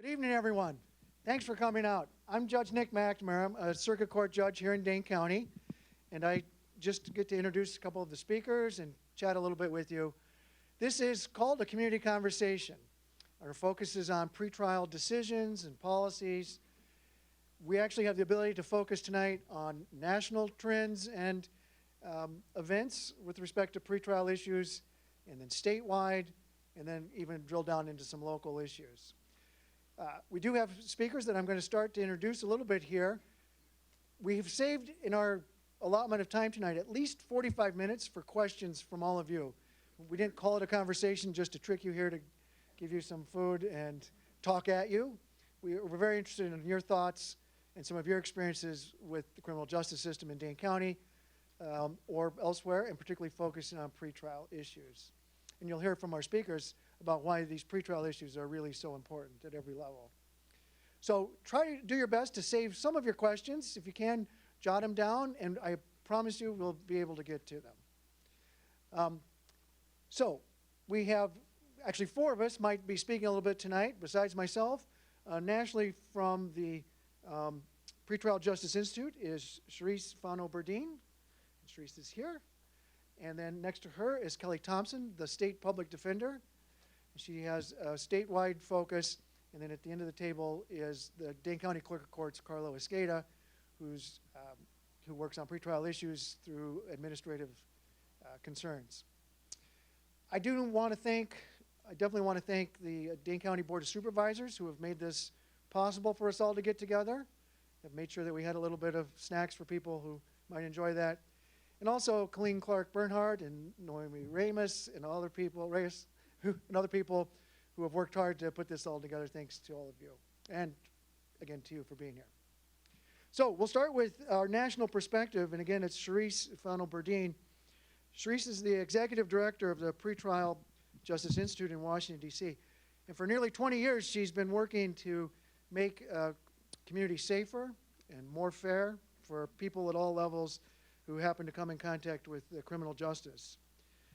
Good evening, everyone. Thanks for coming out. I'm Judge Nick McNamara. I'm a circuit court judge here in Dane County, and I just get to introduce a couple of the speakers and chat a little bit with you. This is called a community conversation. Our focus is on pretrial decisions and policies. We actually have the ability to focus tonight on national trends and events with respect to pretrial issues, and then statewide, and then even drill down into some local issues. We do have speakers that I'm going to start to introduce a little bit here. We have saved in our allotment of time tonight at least 45 minutes for questions from all of you. We didn't call it a conversation just to trick you here to give you some food and talk at you. We're very interested in your thoughts and some of your experiences with the criminal justice system in Dane County or elsewhere, and particularly focusing on pretrial issues. And you'll hear from our speakers about why these pretrial issues are really so important at every level. So try to do your best to save some of your questions. If you can, jot them down, and I promise you we'll be able to get to them. So we have, actually 4 of us might be speaking a little bit tonight, besides myself. Nationally from the Pretrial Justice Institute is Cherise Fanno Burdeen. Cherise is here. And then next to her is Kelli Thompson, the state public defender. She has a statewide focus. And then at the end of the table is the Dane County Clerk of Courts, Carlo Esqueda, who works on pretrial issues through administrative concerns. I definitely want to thank the Dane County Board of Supervisors who have made this possible for us all to get together. Have made sure that we had a little bit of snacks for people who might enjoy that. And also Colleen Clark Bernhardt and Noemi Ramos and other people, who have worked hard to put this all together. Thanks to all of you. And again, to you for being here. So we'll start with our national perspective. And again, it's Cherise Fanno Burdeen. Cherise is the executive director of the Pretrial Justice Institute in Washington, D.C. And for nearly 20 years, she's been working to make communities safer and more fair for people at all levels who happen to come in contact with criminal justice.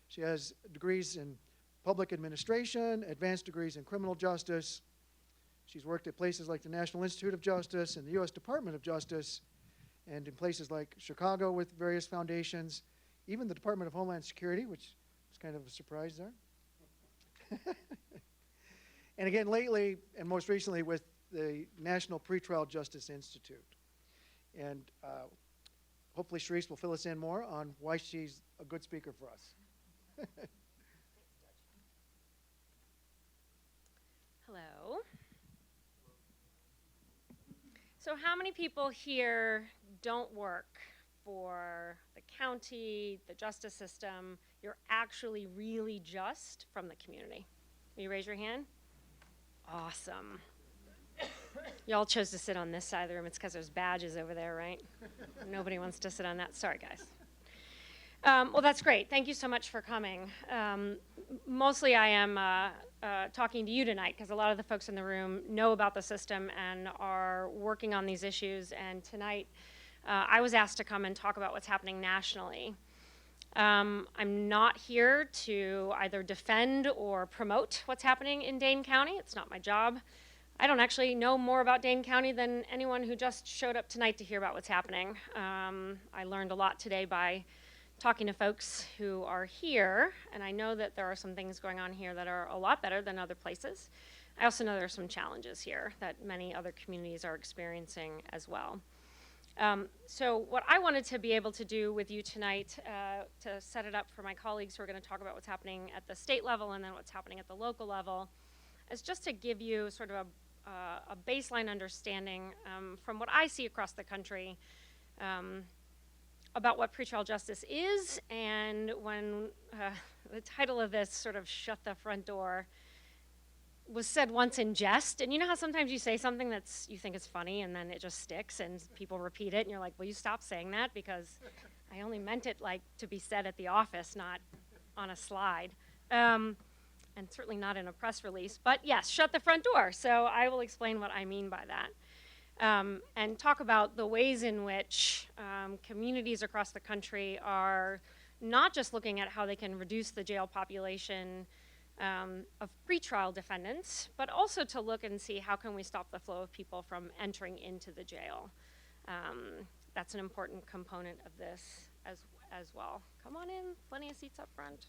She has degrees in public administration, advanced degrees in criminal justice. She's worked at places like the National Institute of Justice and the U.S. Department of Justice, and in places like Chicago with various foundations, even the Department of Homeland Security, which is kind of a surprise there. And again, lately, and most recently, with the National Pretrial Justice Institute. And hopefully Cherise will fill us in more on why she's a good speaker for us. Hello. So how many people here don't work for the county, the justice system? You're actually really just from the community. Will you raise your hand? Awesome. Y'all chose to sit on this side of the room. It's because there's badges over there, right? Nobody wants to sit on that. Sorry, guys. Well, that's great. Thank you so much for coming. Mostly I am talking to you tonight because a lot of the folks in the room know about the system and are working on these issues. And tonight I was asked to come and talk about what's happening nationally. I'm not here to either defend or promote what's happening in Dane County. It's not my job. I don't actually know more about Dane County than anyone who just showed up tonight to hear about what's happening. I learned a lot today by talking to folks who are here, and I know that there are some things going on here that are a lot better than other places. I also know there are some challenges here that many other communities are experiencing as well. So what I wanted to be able to do with you tonight to set it up for my colleagues who are going to talk about what's happening at the state level and then what's happening at the local level is just to give you sort of a baseline understanding from what I see across the country about what pretrial justice is, and when the title of this sort of shut the front door was said once in jest, and you know how sometimes you say something that's you think is funny and then it just sticks and people repeat it and you're like, will you stop saying that because I only meant it like to be said at the office, not on a slide. And certainly not in a press release, but yes, shut the front door. So I will explain what I mean by that. And talk about the ways in which communities across the country are not just looking at how they can reduce the jail population of pretrial defendants, but also to look and see how can we stop the flow of people from entering into the jail. That's an important component of this as well. Come on in, plenty of seats up front.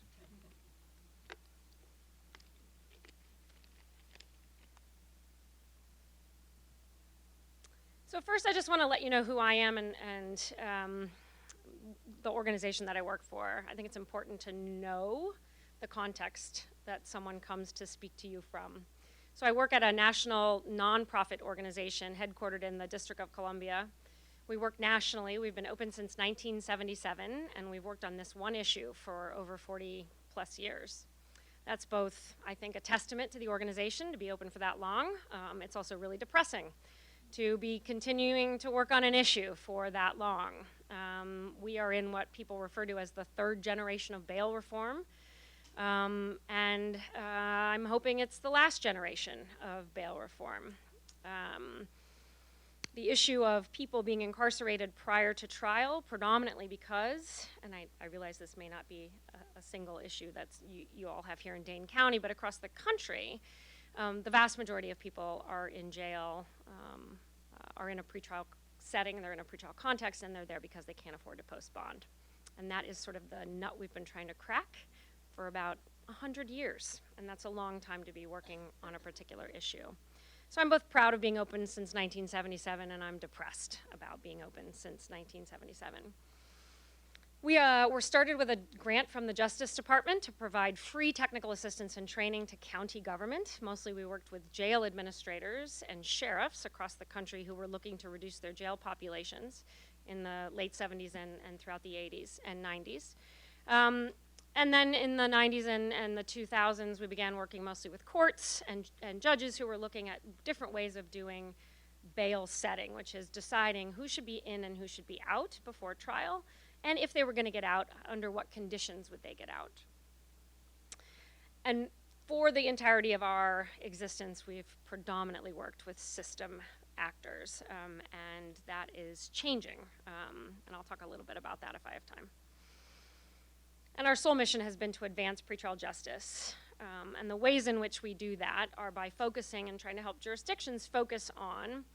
So first, I just want to let you know who I am and the organization that I work for. I think it's important to know the context that someone comes to speak to you from. So I work at a national nonprofit organization headquartered in the District of Columbia. We work nationally. We've been open since 1977, and we've worked on this one issue for over 40 plus years. That's both, I think, a testament to the organization to be open for that long. It's also really depressing to be continuing to work on an issue for that long. We are in what people refer to as the third generation of bail reform. And I'm hoping it's the last generation of bail reform. The issue of people being incarcerated prior to trial, predominantly because, and I realize this may not be a single issue that you all have here in Dane County, but across the country, the vast majority of people are in jail, are in a pretrial setting, they're in a pretrial context, and they're there because they can't afford to post bond. And that is sort of the nut we've been trying to crack for about 100 years, and that's a long time to be working on a particular issue. So I'm both proud of being open since 1977, and I'm depressed about being open since 1977. We were started with a grant from the Justice Department to provide free technical assistance and training to county government. Mostly we worked with jail administrators and sheriffs across the country who were looking to reduce their jail populations in the late 70s and throughout the 80s and 90s. And then in the 90s and the 2000s, we began working mostly with courts and judges who were looking at different ways of doing bail setting, which is deciding who should be in and who should be out before trial, and if they were going to get out, under what conditions would they get out. And for the entirety of our existence, we've predominantly worked with system actors, and that is changing. And I'll talk a little bit about that if I have time. And our sole mission has been to advance pretrial justice. And the ways in which we do that are by focusing and trying to help jurisdictions focus on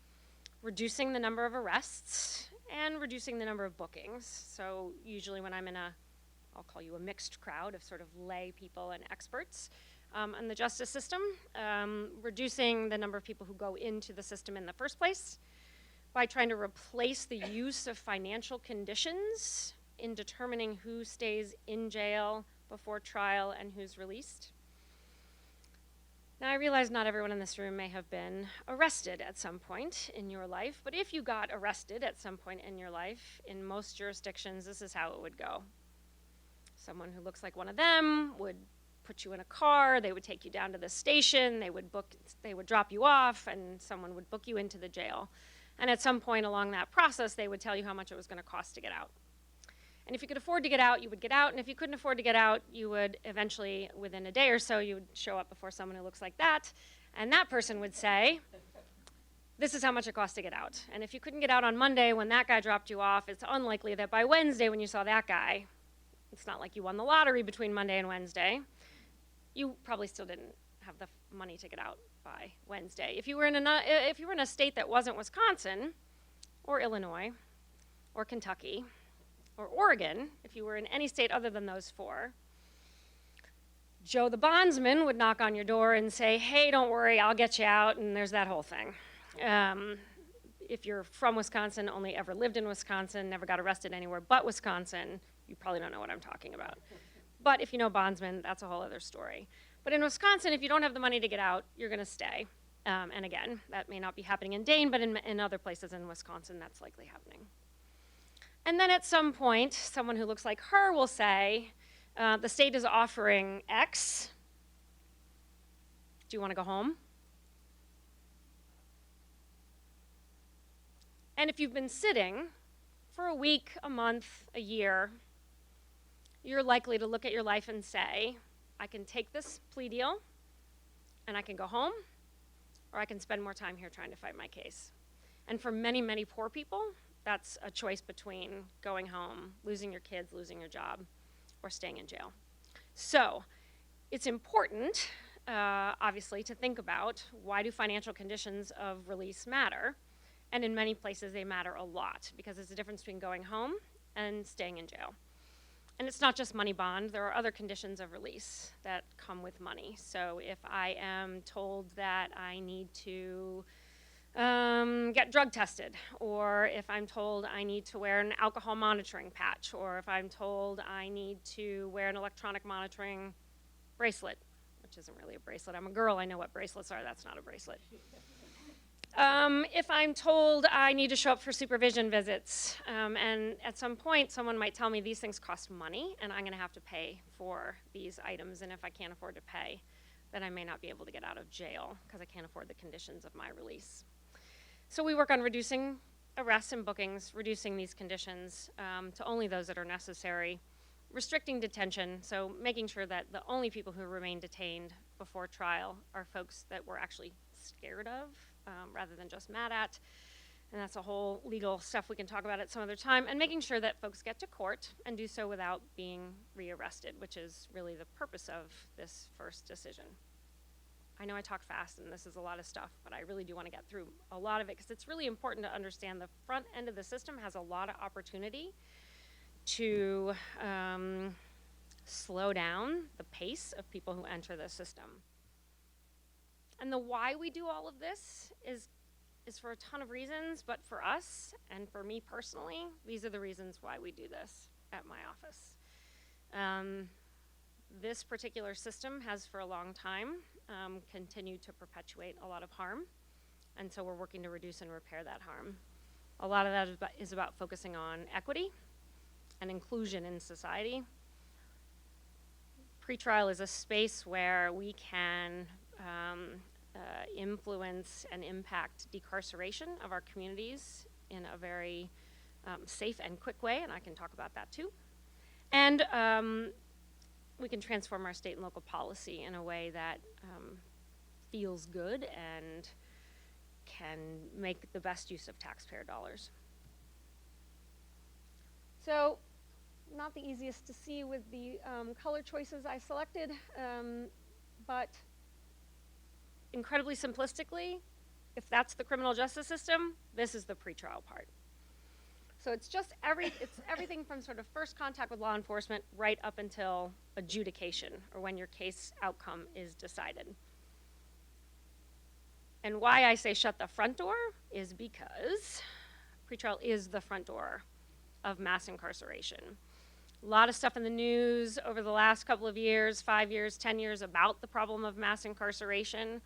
reducing the number of arrests and reducing the number of bookings. So usually when I'm in I'll call you a mixed crowd of sort of lay people and experts in the justice system, reducing the number of people who go into the system in the first place by trying to replace the use of financial conditions in determining who stays in jail before trial and who's released. Now, I realize not everyone in this room may have been arrested at some point in your life, but if you got arrested at some point in your life, in most jurisdictions, this is how it would go. Someone who looks like one of them would put you in a car, they would take you down to the station, they would drop you off, and someone would book you into the jail. And at some point along that process, they would tell you how much it was going to cost to get out. And if you could afford to get out, you would get out. And if you couldn't afford to get out, you would eventually, within a day or so, you would show up before someone who looks like that. And that person would say, this is how much it costs to get out. And if you couldn't get out on Monday when that guy dropped you off, it's unlikely that by Wednesday when you saw that guy, it's not like you won the lottery between Monday and Wednesday, you probably still didn't have the money to get out by Wednesday. If you were in a state that wasn't Wisconsin or Illinois or Kentucky, or Oregon, if you were in any state other than those four, Joe the bondsman would knock on your door and say, hey, don't worry, I'll get you out, and there's that whole thing. If you're from Wisconsin, only ever lived in Wisconsin, never got arrested anywhere but Wisconsin, you probably don't know what I'm talking about. But if you know bondsman, that's a whole other story. But in Wisconsin, if you don't have the money to get out, you're gonna stay. And again, that may not be happening in Dane, but in other places in Wisconsin, that's likely happening. And then at some point, someone who looks like her will say, the state is offering X. Do you want to go home? And if you've been sitting for a week, a month, a year, you're likely to look at your life and say, I can take this plea deal, and I can go home, or I can spend more time here trying to fight my case. And for many, many poor people, that's a choice between going home, losing your kids, losing your job, or staying in jail. So it's important, obviously, to think about why do financial conditions of release matter? And in many places, they matter a lot because there's a difference between going home and staying in jail. And it's not just money bond. There are other conditions of release that come with money. So if I am told that I need to get drug tested, or if I'm told I need to wear an alcohol monitoring patch, or if I'm told I need to wear an electronic monitoring bracelet, which isn't really a bracelet. I'm a girl, I know what bracelets are, that's not a bracelet. If I'm told I need to show up for supervision visits, and at some point someone might tell me these things cost money and I'm going to have to pay for these items, and if I can't afford to pay, then I may not be able to get out of jail because I can't afford the conditions of my release. So we work on reducing arrests and bookings, reducing these conditions to only those that are necessary, restricting detention, so making sure that the only people who remain detained before trial are folks that we're actually scared of, rather than just mad at. And that's a whole legal stuff we can talk about at some other time. And making sure that folks get to court and do so without being rearrested, which is really the purpose of this first decision. I know I talk fast and this is a lot of stuff, but I really do want to get through a lot of it because it's really important to understand the front end of the system has a lot of opportunity to slow down the pace of people who enter the system. And the why we do all of this is for a ton of reasons, but for us and for me personally, these are the reasons why we do this at my office. This particular system has for a long time continued to perpetuate a lot of harm, and so we're working to reduce and repair that harm. A lot of that is about focusing on equity and inclusion in society. Pretrial is a space where we can influence and impact decarceration of our communities in a very safe and quick way, and I can talk about that too. And we can transform our state and local policy in a way that feels good and can make the best use of taxpayer dollars. So, not the easiest to see with the color choices I selected, but incredibly simplistically, if that's the criminal justice system, this is the pretrial part. So it's just it's everything from sort of first contact with law enforcement right up until adjudication, or when your case outcome is decided. And why I say shut the front door is because pretrial is the front door of mass incarceration. A lot of stuff in the news over the last couple of years, 5 years, 10 years, about the problem of mass incarceration.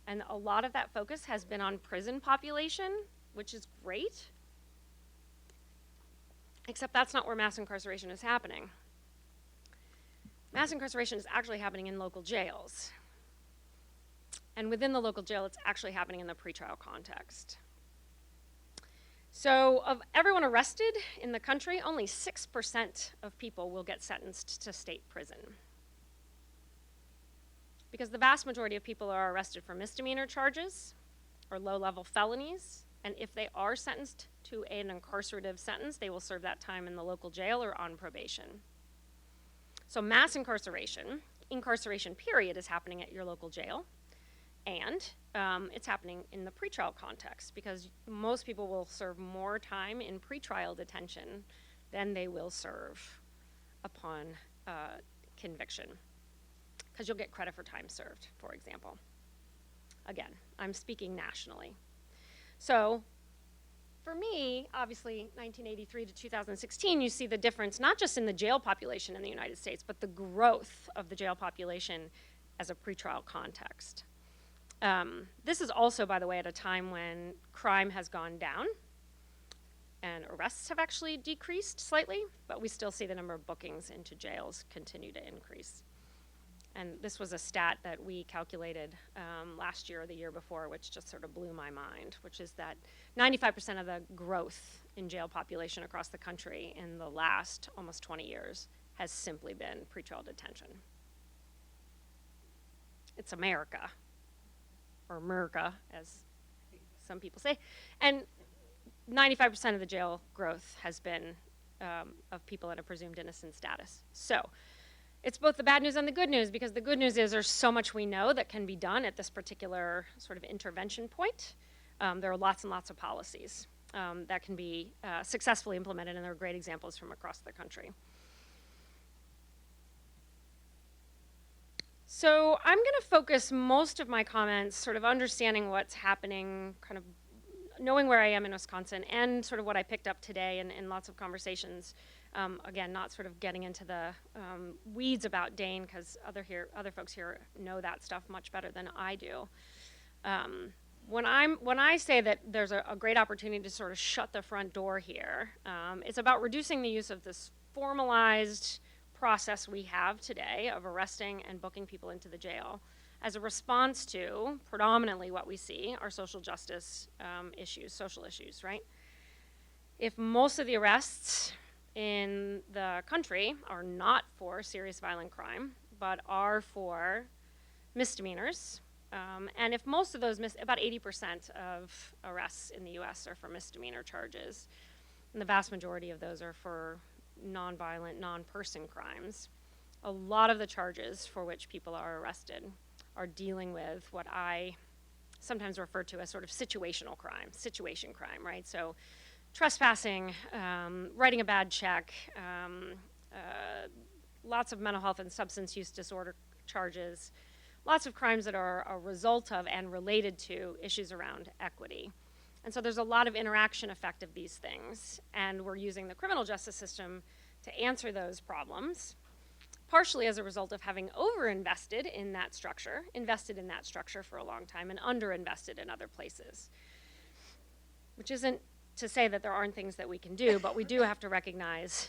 And a lot of that focus has been on prison population, which is great. Except that's not where mass incarceration is happening. Mass incarceration is actually happening in local jails. And within the local jail, it's actually happening in the pretrial context. So of everyone arrested in the country, only 6% of people will get sentenced to state prison. Because the vast majority of people are arrested for misdemeanor charges or low-level felonies, and if they are sentenced to an incarcerative sentence, they will serve that time in the local jail or on probation. So mass incarceration period, is happening at your local jail, and it's happening in the pretrial context because most people will serve more time in pretrial detention than they will serve upon conviction, because you'll get credit for time served, for example. Again, I'm speaking nationally. So for me, obviously, 1983 to 2016, you see the difference, not just in the jail population in the United States, but the growth of the jail population as a pretrial context. This is also, by the way, at a time when crime has gone down and arrests have actually decreased slightly, but we still see the number of bookings into jails continue to increase. And this was a stat that we calculated last year or the year before, which just sort of blew my mind, which is that 95% of the growth in jail population across the country in the last almost 20 years has simply been pretrial detention. It's America, or America, as some people say. And 95% of the jail growth has been of people in a presumed innocent status. So it's both the bad news and the good news, because the good news is there's so much we know that can be done at this particular sort of intervention point. There are lots and lots of policies that can be successfully implemented, and there are great examples from across the country. So I'm going to focus most of my comments sort of understanding what's happening, kind of knowing where I am in Wisconsin, and sort of what I picked up today in lots of conversations. Again, not sort of getting into the weeds about Dane, because other folks here know that stuff much better than I do. When I say that there's a great opportunity to sort of shut the front door here, it's about reducing the use of this formalized process we have today of arresting and booking people into the jail as a response to predominantly what we see are social justice issues, social issues, right? If most of the arrests in the country are not for serious violent crime, but are for misdemeanors, and if most of those, about 80% of arrests in the US are for misdemeanor charges, and the vast majority of those are for nonviolent, non-person crimes, a lot of the charges for which people are arrested are dealing with what I sometimes refer to as sort of situation crime, right? So trespassing, writing a bad check, lots of mental health and substance use disorder charges, lots of crimes that are a result of and related to issues around equity. And so there's a lot of interaction effect of these things, and we're using the criminal justice system to answer those problems, partially as a result of having invested in that structure for a long time, and underinvested in other places. Which isn't to say that there aren't things that we can do, but we do have to recognize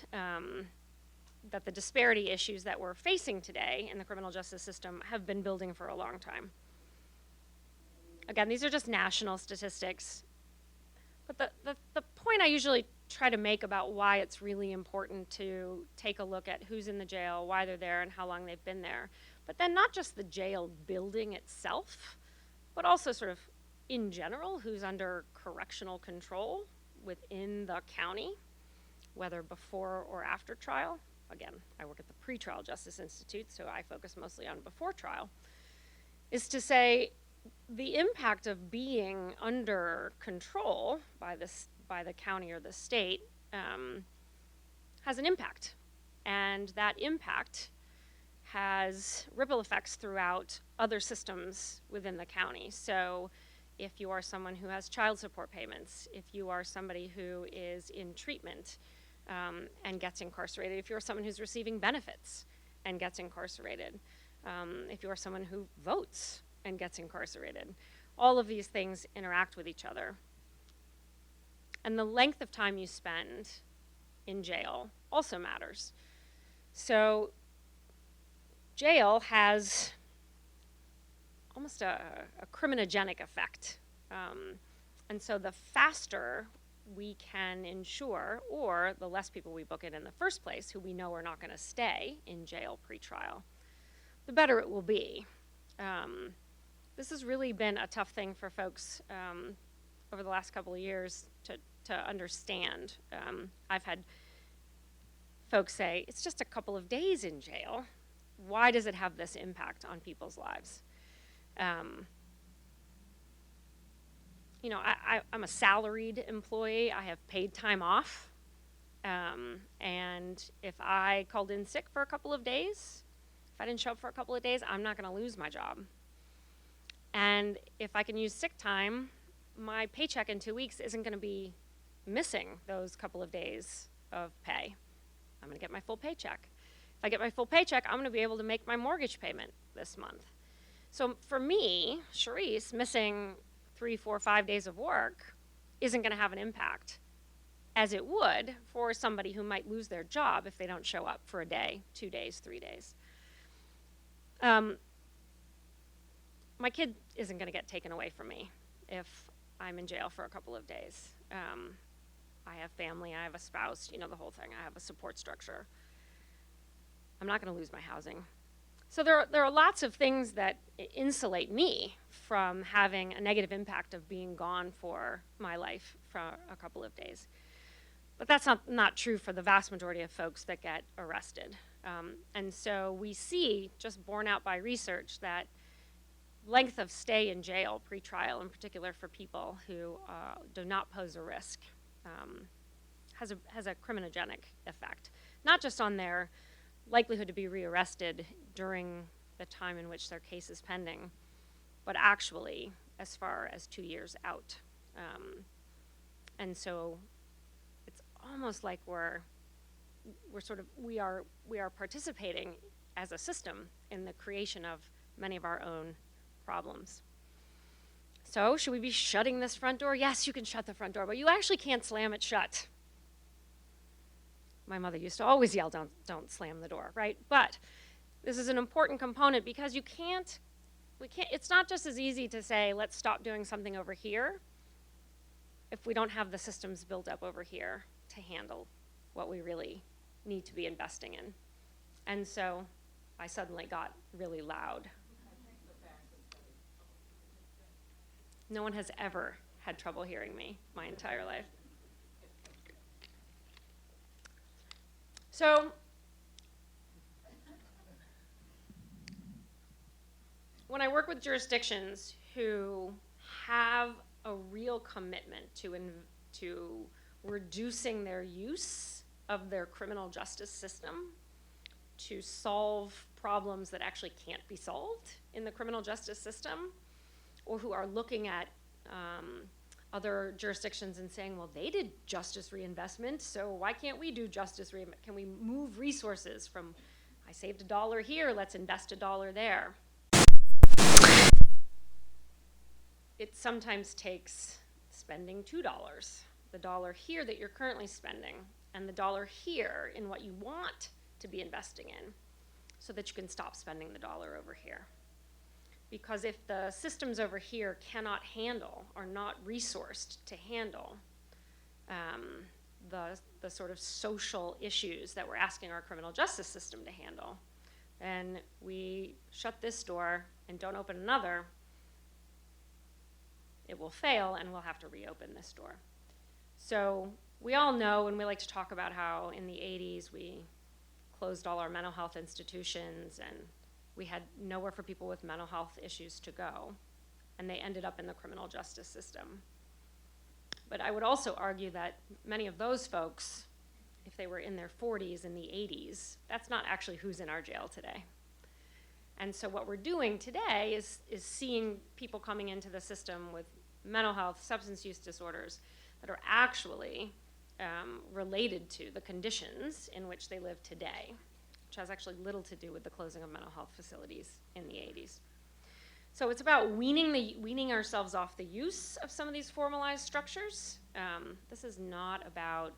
that the disparity issues that we're facing today in the criminal justice system have been building for a long time. Again, these are just national statistics. But the point I usually try to make about why it's really important to take a look at who's in the jail, why they're there, and how long they've been there, but then not just the jail building itself, but also sort of in general, who's under correctional control within the county, whether before or after trial. Again, I work at the Pretrial Justice Institute, so I focus mostly on before trial, is to say, the impact of being under control by the county or the state has an impact. And that impact has ripple effects throughout other systems within the county. So if you are someone who has child support payments, if you are somebody who is in treatment and gets incarcerated, if you're someone who's receiving benefits and gets incarcerated, if you're someone who votes and gets incarcerated. All of these things interact with each other. And the length of time you spend in jail also matters. So jail has almost a criminogenic effect. And so the faster we can ensure, or the less people we book in the first place, who we know are not going to stay in jail pre-trial, the better it will be. This has really been a tough thing for folks over the last couple of years to understand. I've had folks say, it's just a couple of days in jail. Why does it have this impact on people's lives? I'm a salaried employee. I have paid time off. And if I called in sick for a couple of days, if I didn't show up for a couple of days, I'm not going to lose my job. And if I can use sick time, my paycheck in 2 weeks isn't going to be missing those couple of days of pay. I'm going to get my full paycheck. If I get my full paycheck, I'm going to be able to make my mortgage payment this month. So for me, Cherise, missing 3, 4, 5 days of work isn't going to have an impact as it would for somebody who might lose their job if they don't show up for a day, 2 days, 3 days. My kid isn't going to get taken away from me if I'm in jail for a couple of days. I have family, I have a spouse, the whole thing. I have a support structure. I'm not going to lose my housing. So there are lots of things that insulate me from having a negative impact of being gone for my life for a couple of days. But that's not true for the vast majority of folks that get arrested. And so we see, just borne out by research, that length of stay in jail, pretrial in particular for people who do not pose a risk, has a criminogenic effect, not just on their likelihood to be rearrested during the time in which their case is pending, but actually as far as 2 years out. And so it's almost like we are participating as a system in the creation of many of our own problems. So should we be shutting this front door? Yes, you can shut the front door, but you actually can't slam it shut. My mother used to always yell, don't slam the door, right? But this is an important component because it's not just as easy to say, let's stop doing something over here if we don't have the systems built up over here to handle what we really need to be investing in. And so I suddenly got really loud. No one has ever had trouble hearing me my entire life. So when I work with jurisdictions who have a real commitment to reducing their use of their criminal justice system to solve problems that actually can't be solved in the criminal justice system, or who are looking at other jurisdictions and saying, well, they did justice reinvestment, so why can't we do justice reinvestment? Can we move resources from, I saved $1 here, let's invest $1 there? It sometimes takes spending $2, the $1 here that you're currently spending, and the $1 here in what you want to be investing in, so that you can stop spending the $1 over here. Because if the systems over here cannot handle, or not resourced to handle, the sort of social issues that we're asking our criminal justice system to handle, and we shut this door and don't open another, it will fail and we'll have to reopen this door. So we all know, and we like to talk about how in the 80s we closed all our mental health institutions and we had nowhere for people with mental health issues to go, and they ended up in the criminal justice system. But I would also argue that many of those folks, if they were in their 40s in the 80s, that's not actually who's in our jail today. And so what we're doing today is seeing people coming into the system with mental health, substance use disorders that are actually related to the conditions in which they live today, which has actually little to do with the closing of mental health facilities in the 80s. So it's about weaning ourselves off the use of some of these formalized structures. This is not about,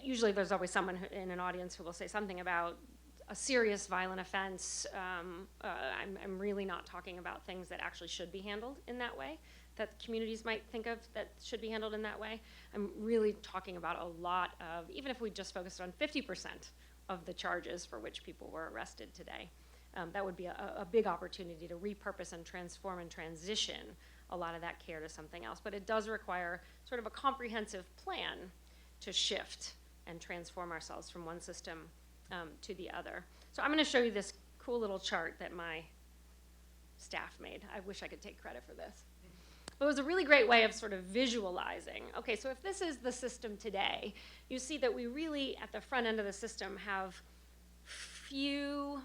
usually there's always someone in an audience who will say something about a serious violent offense. I'm really not talking about things that actually should be handled in that way, that communities might think of that should be handled in that way. I'm really talking about a lot of, even if we just focused on 50% of the charges for which people were arrested today, that would be a big opportunity to repurpose and transform and transition a lot of that care to something else. But it does require sort of a comprehensive plan to shift and transform ourselves from one system to the other. So I'm going to show you this cool little chart that my staff made. I wish I could take credit for this. But it was a really great way of sort of visualizing. Okay, so if this is the system today, you see that we really, at the front end of the system, have few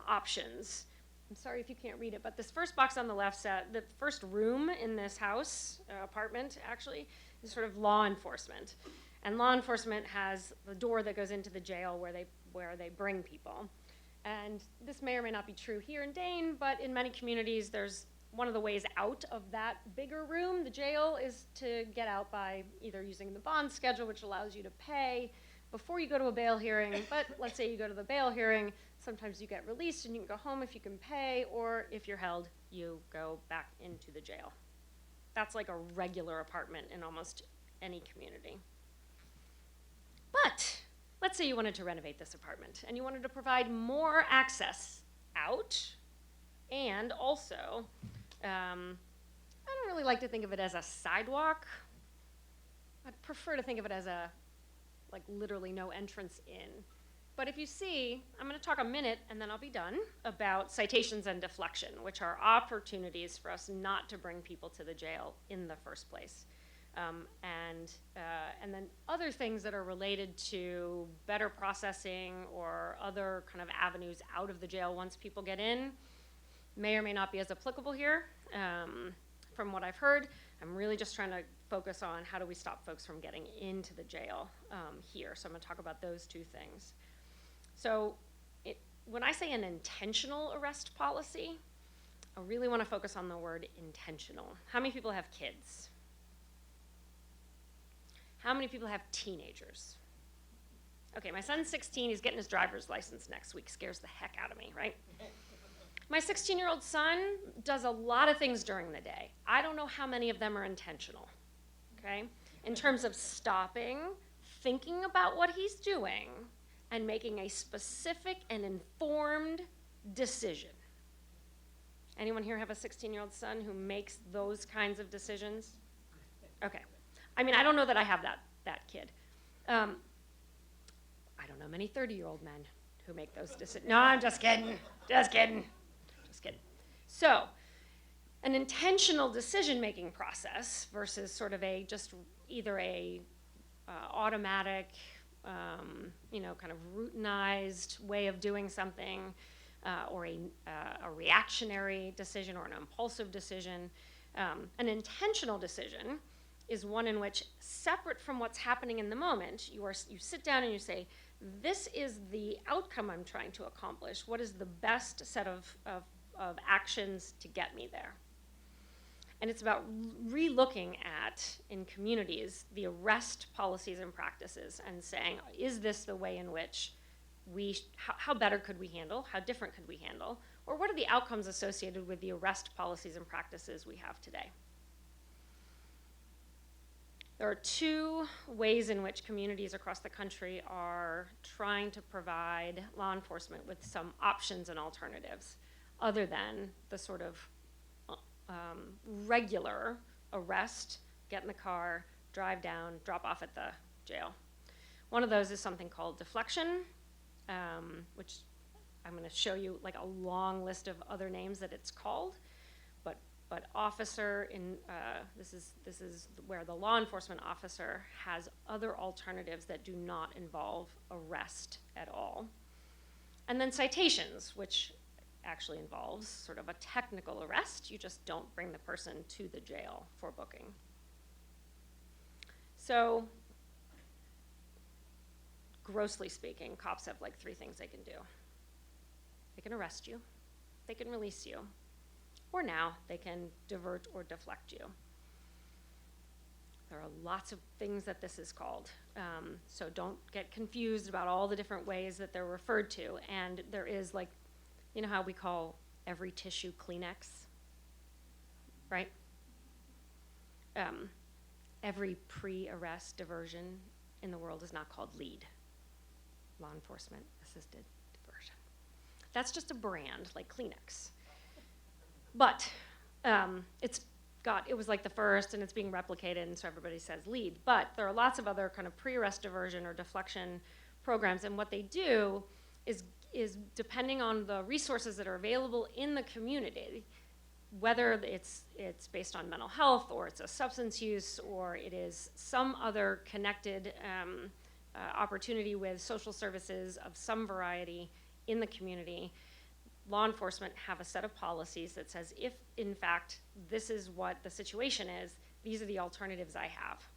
options. I'm sorry if you can't read it, but this first box on the left said the first room in this house, apartment actually, is sort of law enforcement. And law enforcement has the door that goes into the jail where they bring people. And this may or may not be true here in Dane, but in many communities, there's one of the ways out of that bigger room, the jail, is to get out by either using the bond schedule, which allows you to pay before you go to a bail hearing. But let's say you go to the bail hearing, sometimes you get released and you can go home if you can pay, or if you're held, you go back into the jail. That's like a regular apartment in almost any community. But let's say you wanted to renovate this apartment and you wanted to provide more access out, and also, I don't really like to think of it as a sidewalk. I'd prefer to think of it as a like literally no entrance in. But if you see, I'm going to talk a minute and then I'll be done about citations and deflection, which are opportunities for us not to bring people to the jail in the first place. And then other things that are related to better processing or other kind of avenues out of the jail once people get in may or may not be as applicable here. From what I've heard, I'm really just trying to focus on how do we stop folks from getting into the jail here. So I'm going to talk about those two things. So when I say an intentional arrest policy, I really want to focus on the word intentional. How many people have kids? How many people have teenagers? Okay, my son's 16, he's getting his driver's license next week. Scares the heck out of me, right? My 16-year-old son does a lot of things during the day. I don't know how many of them are intentional, okay? In terms of stopping, thinking about what he's doing, and making a specific and informed decision. Anyone here have a 16-year-old son who makes those kinds of decisions? Okay. I mean, I don't know that I have that kid. I don't know many 30-year-old men who make those decisions. No, I'm just kidding. Just kidding. Just kidding. So, an intentional decision-making process versus sort of either a automatic, kind of routinized way of doing something, or a reactionary decision or an impulsive decision. An intentional decision is one in which, separate from what's happening in the moment, you sit down and you say, this is the outcome I'm trying to accomplish. What is the best set of actions to get me there? And it's about re-looking at, in communities, the arrest policies and practices and saying, is this the way in which how better could we handle, how different could we handle, or what are the outcomes associated with the arrest policies and practices we have today? There are two ways in which communities across the country are trying to provide law enforcement with some options and alternatives, other than the sort of regular arrest, get in the car, drive down, drop off at the jail. One of those is something called deflection, which I'm going to show you like a long list of other names that it's called. But officer this is where the law enforcement officer has other alternatives that do not involve arrest at all. And then citations, which actually involves sort of a technical arrest. You just don't bring the person to the jail for booking. So, grossly speaking, cops have like three things they can do. They can arrest you, they can release you, or now they can divert or deflect you. There are lots of things that this is called, so don't get confused about all the different ways that they're referred to. And there is, like, you know how we call every tissue Kleenex, right? Every pre-arrest diversion in the world is not called LEAD, law enforcement assisted diversion. That's just a brand, like Kleenex. But it was like the first, and it's being replicated, and so everybody says LEAD. But there are lots of other kind of pre-arrest diversion or deflection programs, and what they do is depending on the resources that are available in the community, whether it's based on mental health, or it's a substance use, or it is some other connected opportunity with social services of some variety in the community, law enforcement have a set of policies that says, if in fact this is what the situation is, these are the alternatives I have.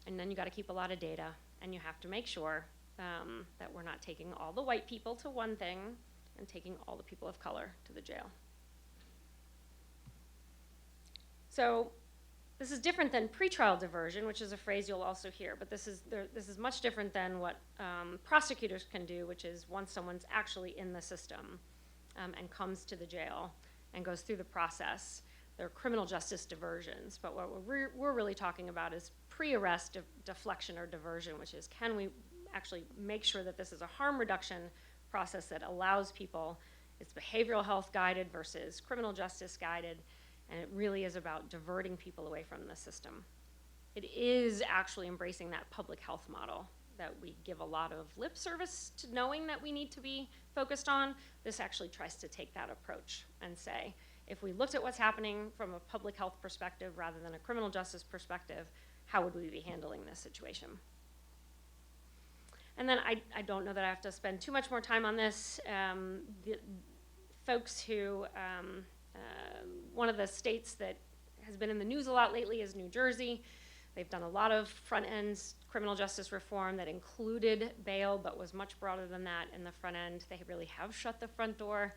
And then you got to keep a lot of data, and you have to make sure that we're not taking all the white people to one thing and taking all the people of color to the jail. So this is different than pretrial diversion, which is a phrase you'll also hear, but this is much different than what prosecutors can do, which is once someone's actually in the system and comes to the jail and goes through the process, they're criminal justice diversions. But what we're really talking about is pre-arrest deflection or diversion, which is, can we actually make sure that this is a harm reduction process that allows people, it's behavioral health guided versus criminal justice guided, and it really is about diverting people away from the system. it is actually embracing that public health model that we give a lot of lip service to knowing that we need to be focused on. This actually tries to take that approach and say, if we looked at what's happening from a public health perspective rather than a criminal justice perspective, how would we be handling this situation? And then I don't know that I have to spend too much more time on this. The folks who, one of the states that has been in the news a lot lately is New Jersey. They've done a lot of front end criminal justice reform that included bail, but was much broader than that in the front end. They really have shut the front door.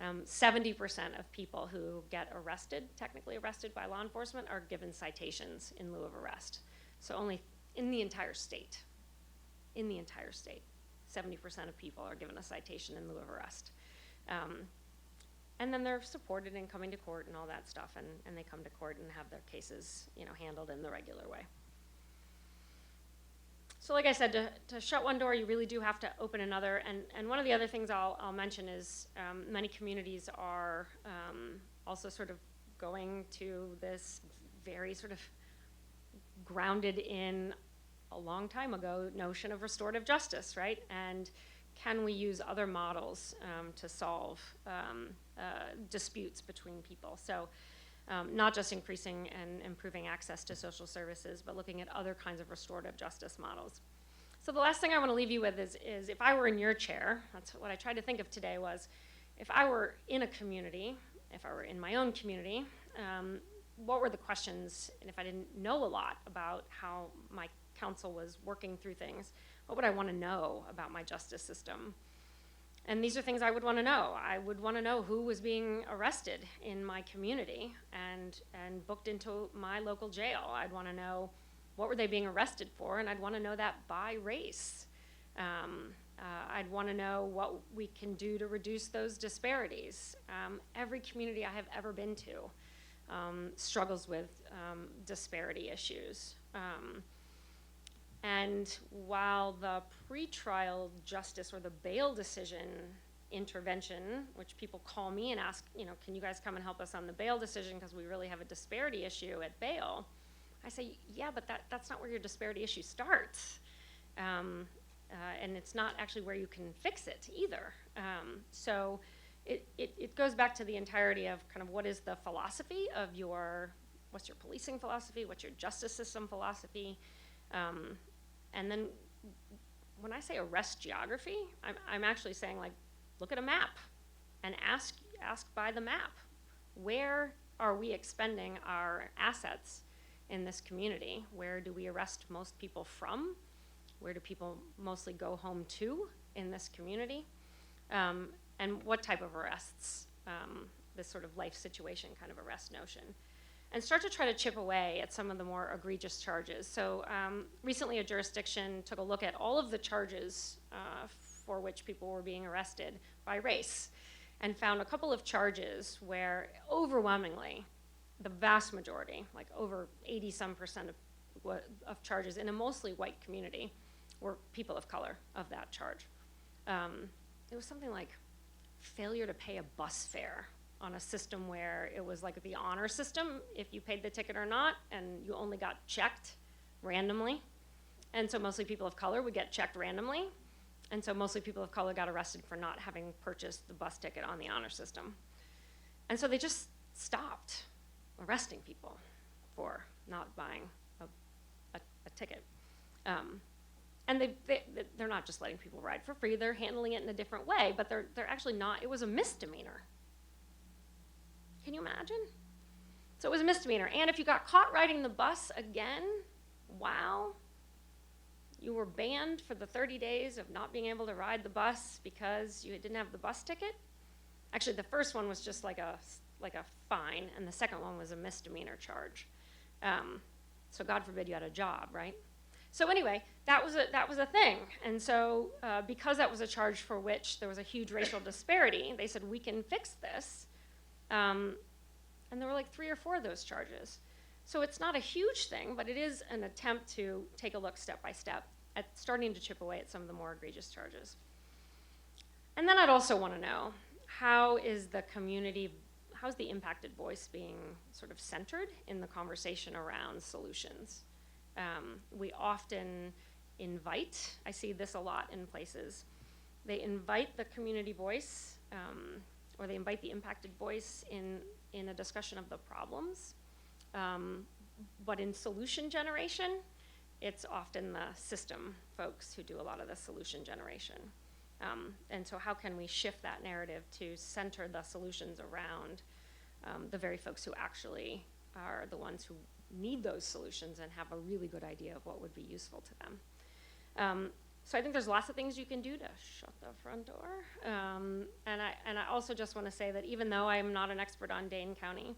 70% of people who get arrested, technically arrested by law enforcement, are given citations in lieu of arrest. So only in the entire state, 70% of people are given a citation in lieu of arrest. And then they're supported in coming to court and all that stuff, and they come to court and have their cases, handled in the regular way. So like I said, to shut one door, you really do have to open another. And one of the other things I'll mention is many communities are also sort of going to this very sort of grounded in a long time ago notion of restorative justice, right? And can we use other models to solve disputes between people? So not just increasing and improving access to social services, but looking at other kinds of restorative justice models. So the last thing I want to leave you with is if I were in your chair, that's what I tried to think of today was, if I were in a community, if I were in my own community, what were the questions, and if I didn't know a lot about how my council was working through things, what would I want to know about my justice system? And these are things I would want to know. I would want to know who was being arrested in my community and booked into my local jail. I'd want to know what were they being arrested for, and I'd want to know that by race. I'd want to know what we can do to reduce those disparities. Every community I have ever been to struggles with disparity issues. And while the pretrial justice or the bail decision intervention, which people call me and ask, can you guys come and help us on the bail decision because we really have a disparity issue at bail, I say, yeah, but that's not where your disparity issue starts. And it's not actually where you can fix it either. So it goes back to the entirety of kind of what is the philosophy of what's your policing philosophy, what's your justice system philosophy, and then when I say arrest geography, I'm actually saying, like, look at a map and ask by the map, where are we expending our assets in this community? Where do we arrest most people from? Where do people mostly go home to in this community? And what type of arrests, this sort of life situation kind of arrest notion. And start to try to chip away at some of the more egregious charges. So recently a jurisdiction took a look at all of the charges for which people were being arrested by race and found a couple of charges where overwhelmingly, the vast majority, like over 80-some% of charges in a mostly white community were people of color of that charge. It was something like failure to pay a bus fare on a system where it was like the honor system, if you paid the ticket or not, and you only got checked randomly. And so mostly people of color would get checked randomly. And so mostly people of color got arrested for not having purchased the bus ticket on the honor system. And so they just stopped arresting people for not buying a ticket. And they're not just letting people ride for free, they're handling it in a different way, but they're actually not, it was a misdemeanor. Can you imagine? So it was a misdemeanor. And if you got caught riding the bus again, wow, you were banned for the 30 days of not being able to ride the bus because you didn't have the bus ticket. Actually, the first one was just like a fine, and the second one was a misdemeanor charge. So God forbid you had a job, right? So anyway, that was a thing. And so because that was a charge for which there was a huge racial disparity, they said, we can fix this. And there were like 3 or 4 of those charges. So it's not a huge thing, but it is an attempt to take a look step by step at starting to chip away at some of the more egregious charges. And then I'd also want to know, how's the impacted voice being sort of centered in the conversation around solutions? We often invite, I see this a lot in places, they invite the community voice, or they invite the impacted voice in a discussion of the problems. But in solution generation, it's often the system folks who do a lot of the solution generation. And so how can we shift that narrative to center the solutions around the very folks who actually are the ones who need those solutions and have a really good idea of what would be useful to them. So I think there's lots of things you can do to shut the front door. And I also just want to say that even though I'm not an expert on Dane County,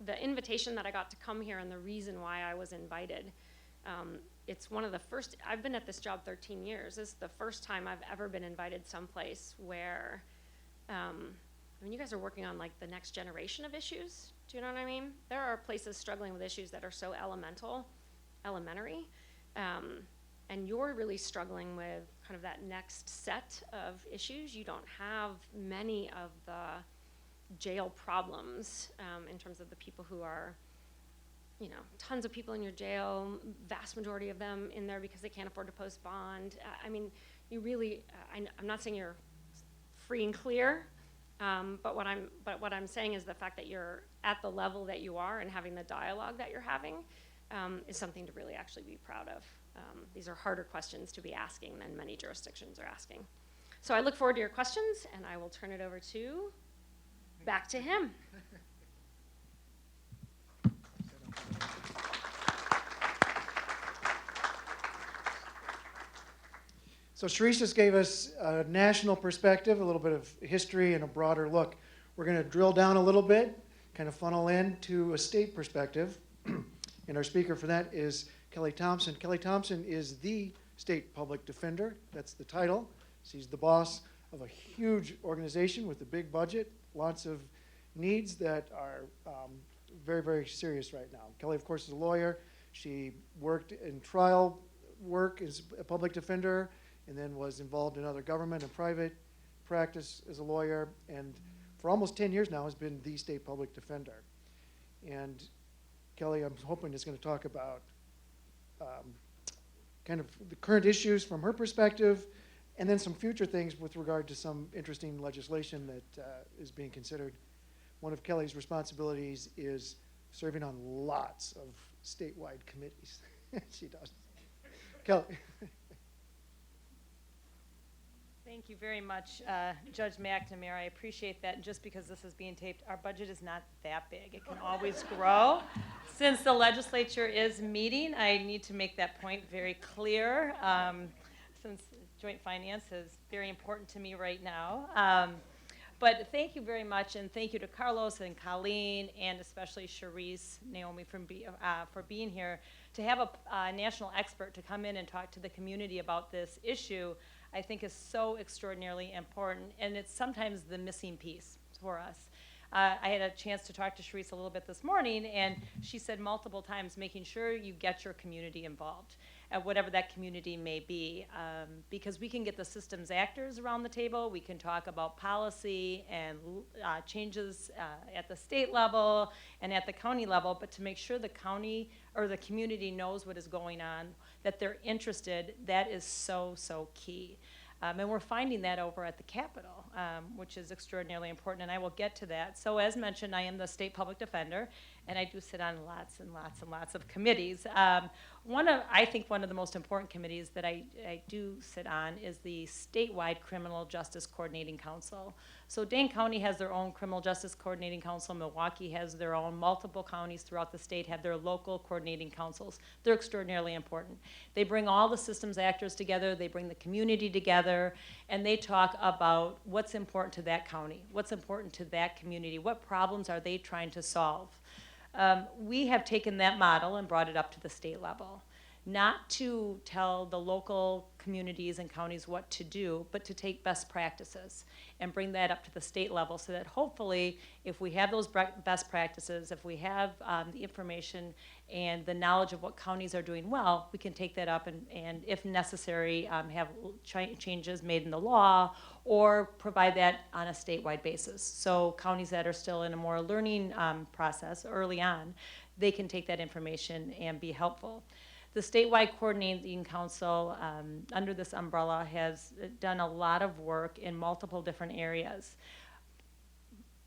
the invitation that I got to come here and the reason why I was invited, it's one of the first, I've been at this job 13 years. This is the first time I've ever been invited someplace where, I mean, you guys are working on like the next generation of issues. Do you know what I mean? There are places struggling with issues that are so elementary, and you're really struggling with kind of that next set of issues. You don't have many of the jail problems in terms of the people who are, you know, tons of people in your jail, vast majority of them in there because they can't afford to post bond. I mean, you really, I'm not saying you're free and clear, but what I'm saying is the fact that you're at the level that you are and having the dialogue that you're having is something to really actually be proud of. These are harder questions to be asking than many jurisdictions are asking. So I look forward to your questions, and I will turn it over back to him. So Cherise just gave us a national perspective, a little bit of history, and a broader look. We're going to drill down a little bit, kind of funnel into a state perspective. And our speaker for that is Kelli Thompson. Kelli Thompson is the state public defender. That's the title. She's the boss of a huge organization with a big budget, lots of needs that are very, very serious right now. Kelli, of course, is a lawyer. She worked in trial work as a public defender, and then was involved in other government and private practice as a lawyer, and for almost 10 years now has been the state public defender. And Kelli, I'm hoping, is going to talk about kind of the current issues from her perspective, and then some future things with regard to some interesting legislation that is being considered. One of Kelli's responsibilities is serving on lots of statewide committees. She does. Kelli. Thank you very much, Judge McNamara. I appreciate that. And just because this is being taped, our budget is not that big. It can always grow. Since the legislature is meeting, I need to make that point very clear, since joint finance is very important to me right now. But thank you very much, and thank you to Carlos and Colleen, and especially Cherise, Naomi, for being here. To have a national expert to come in and talk to the community about this issue, I think is so extraordinarily important, and it's sometimes the missing piece for us. I had a chance to talk to Cherise a little bit this morning, and she said multiple times, making sure you get your community involved, whatever that community may be, because we can get the systems actors around the table, we can talk about policy and changes at the state level and at the county level, but to make sure the county or the community knows what is going on, that they're interested, that is so, so key. And we're finding that over at the Capitol, which is extraordinarily important, and I will get to that. So as mentioned, I am the state public defender, and I do sit on lots and lots and lots of committees. I think one of the most important committees that I do sit on is the statewide Criminal Justice Coordinating Council. So Dane County has their own Criminal Justice Coordinating Council. Milwaukee has their own. Multiple counties throughout the state have their local coordinating councils. They're extraordinarily important. They bring all the systems actors together, they bring the community together, and they talk about what's important to that county, what's important to that community, what problems are they trying to solve. We have taken that model and brought it up to the state level, not to tell the local communities and counties what to do, but to take best practices and bring that up to the state level so that hopefully if we have those best practices, if we have the information and the knowledge of what counties are doing well, we can take that up and if necessary, have changes made in the law or provide that on a statewide basis. So counties that are still in a more learning process early on, they can take that information and be helpful. The statewide coordinating council under this umbrella has done a lot of work in multiple different areas,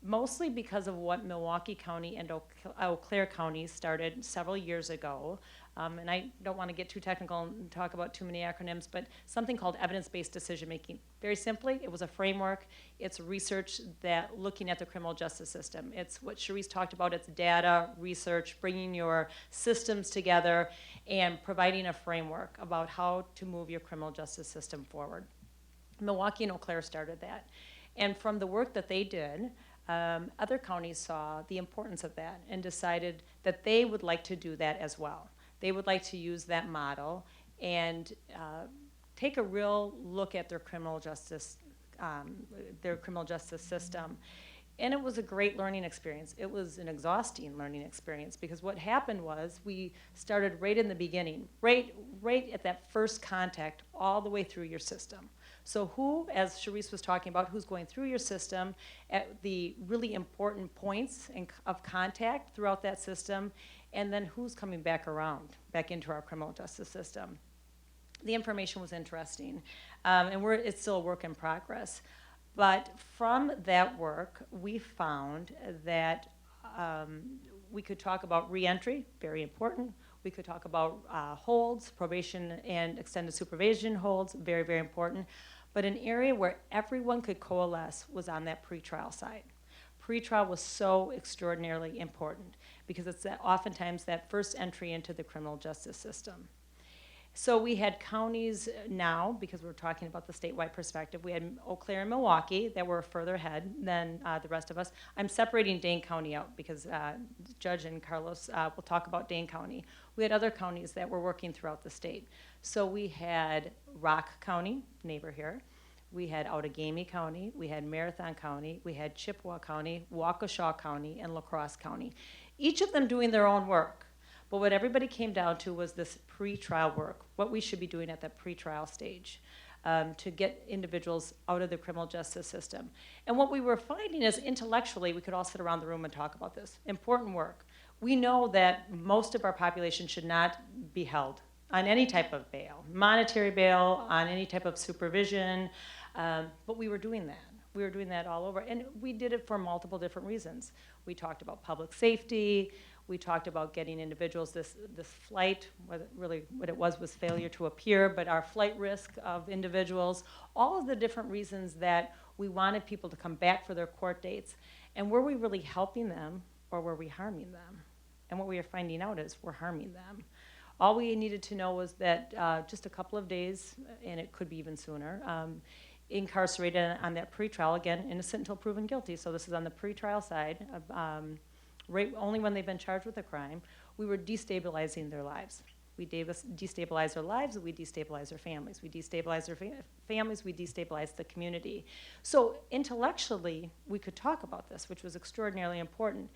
mostly because of what Milwaukee County and Eau Claire County started several years ago. And I don't want to get too technical and talk about too many acronyms, but something called evidence-based decision-making. Very simply, it was a framework. It's research that looking at the criminal justice system. It's what Cherise talked about. It's data, research, bringing your systems together and providing a framework about how to move your criminal justice system forward. Milwaukee and Eau Claire started that. And from the work that they did, other counties saw the importance of that and decided that they would like to do that as well. They would like to use that model and take a real look at their criminal justice system. And it was a great learning experience. It was an exhausting learning experience because what happened was we started right in the beginning, right at that first contact all the way through your system. So who, as Cherise was talking about, who's going through your system at the really important points of contact throughout that system, and then who's coming back around, back into our criminal justice system. The information was interesting, and it's still a work in progress. But from that work, we found that we could talk about reentry, very important. We could talk about holds, probation and extended supervision holds, very, very important. But an area where everyone could coalesce was on that pretrial side. Pretrial was so extraordinarily important because it's oftentimes that first entry into the criminal justice system. So we had counties now, because we're talking about the statewide perspective, we had Eau Claire and Milwaukee that were further ahead than the rest of us. I'm separating Dane County out because Judge and Carlos will talk about Dane County. We had other counties that were working throughout the state. So we had Rock County, neighbor here. We had Outagamie County, we had Marathon County, we had Chippewa County, Waukesha County, and La Crosse County. Each of them doing their own work. But what everybody came down to was this pre-trial work, what we should be doing at that pre-trial stage to get individuals out of the criminal justice system. And what we were finding is intellectually, we could all sit around the room and talk about this. Important work. We know that most of our population should not be held on any type of bail, monetary bail, on any type of supervision, but we were doing that. We were doing that all over, and we did it for multiple different reasons. We talked about public safety. We talked about getting individuals this flight, what it was failure to appear, but our flight risk of individuals, all of the different reasons that we wanted people to come back for their court dates. And were we really helping them or were we harming them? And what we are finding out is we're harming them. All we needed to know was that just a couple of days, and it could be even sooner, incarcerated on that pretrial, again, innocent until proven guilty. So this is on the pretrial side, right, only when they've been charged with a crime. We were destabilizing their lives. We destabilize their lives, we destabilize their families. We destabilize their families, we destabilize the community. So intellectually, we could talk about this, which was extraordinarily important.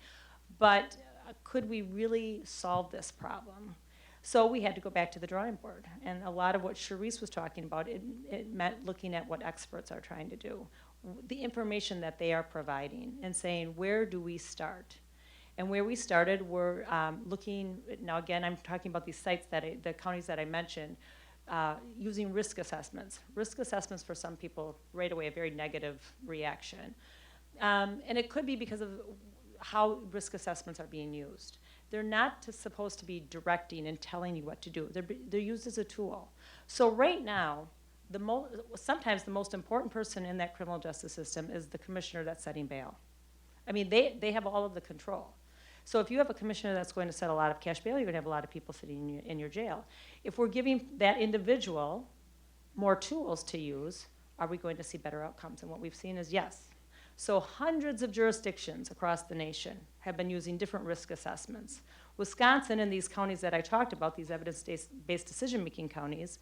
But could we really solve this problem? So we had to go back to the drawing board. And a lot of what Cherise was talking about, it meant looking at what experts are trying to do, the information that they are providing, and saying, where do we start? And where we started, we're looking, now again, I'm talking about these sites, the counties that I mentioned, using risk assessments. Risk assessments for some people, right away, a very negative reaction. And it could be because of how risk assessments are being used. They're not supposed to be directing and telling you what to do. They're used as a tool. So right now, sometimes the most important person in that criminal justice system is the commissioner that's setting bail. I mean, they have all of the control. So if you have a commissioner that's going to set a lot of cash bail, you're going to have a lot of people sitting in your jail. If we're giving that individual more tools to use, are we going to see better outcomes? And what we've seen is yes. So hundreds of jurisdictions across the nation have been using different risk assessments. Wisconsin and these counties that I talked about, these evidence-based decision-making counties,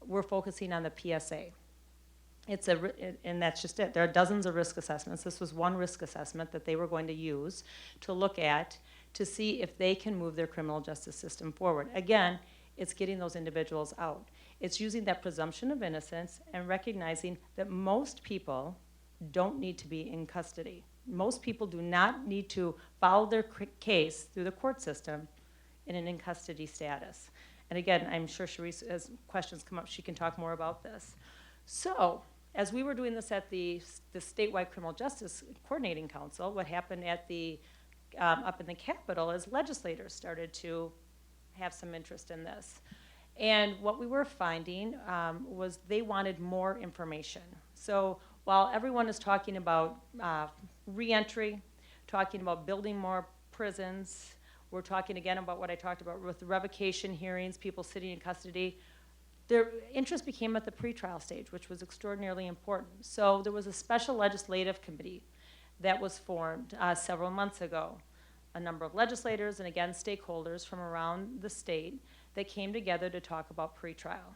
we're focusing on the PSA. And that's just it. There are dozens of risk assessments. This was one risk assessment that they were going to use to look at to see if they can move their criminal justice system forward. Again, it's getting those individuals out. It's using that presumption of innocence and recognizing that most people don't need to be in custody. Most people do not need to follow their case through the court system in an in-custody status. And again, I'm sure Cherise, as questions come up, she can talk more about this. So, as we were doing this at the statewide Criminal Justice Coordinating Council, what happened at the up in the Capitol is legislators started to have some interest in this. And what we were finding was they wanted more information. So while everyone is talking about reentry, talking about building more prisons, we're talking again about what I talked about with revocation hearings, people sitting in custody, their interest became at the pretrial stage, which was extraordinarily important. So there was a special legislative committee that was formed several months ago. A number of legislators and again stakeholders from around the state that came together to talk about pretrial.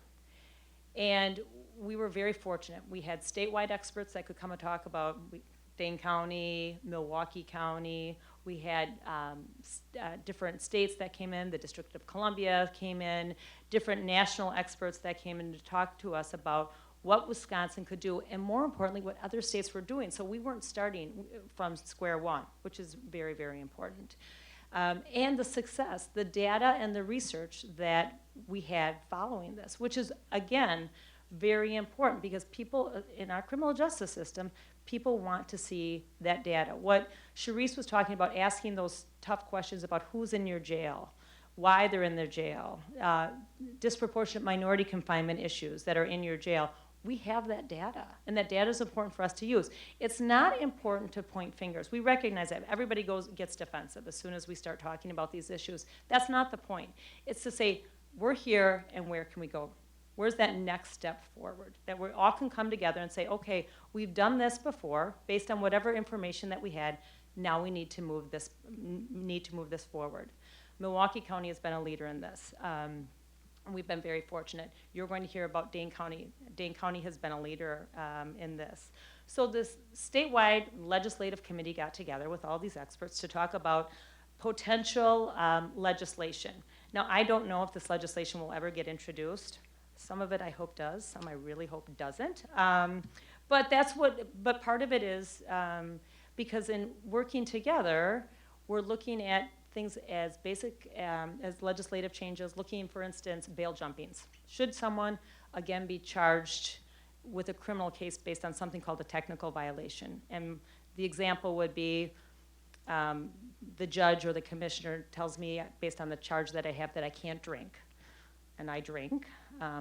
And we were very fortunate. We had statewide experts that could come and talk about Dane County, Milwaukee County. We had different states that came in, the District of Columbia came in, different national experts that came in to talk to us about what Wisconsin could do, and more importantly, what other states were doing. So we weren't starting from square one, which is very, very important. And the success, the data and the research that we had following this, which is, again, very important because people in our criminal justice system, people want to see that data. What Cherise was talking about, asking those tough questions about who's in your jail, why they're in their jail, disproportionate minority confinement issues that are in your jail. We have that data, and that data is important for us to use. It's not important to point fingers. We recognize that. Everybody gets defensive as soon as we start talking about these issues. That's not the point. It's to say, we're here, and where can we go? Where's that next step forward? That we all can come together and say, okay, we've done this before, based on whatever information that we had, now we need to move this forward. Milwaukee County has been a leader in this. We've been very fortunate. You're going to hear about Dane County. Dane County has been a leader in this. So this statewide legislative committee got together with all these experts to talk about potential legislation. Now, I don't know if this legislation will ever get introduced. Some of it I hope does, some I really hope doesn't. But part of it is because in working together, we're looking at things as basic as legislative changes, looking, for instance, bail jumpings. Should someone, again, be charged with a criminal case based on something called a technical violation? And the example would be the judge or the commissioner tells me, based on the charge that I have, that I can't drink. And I drink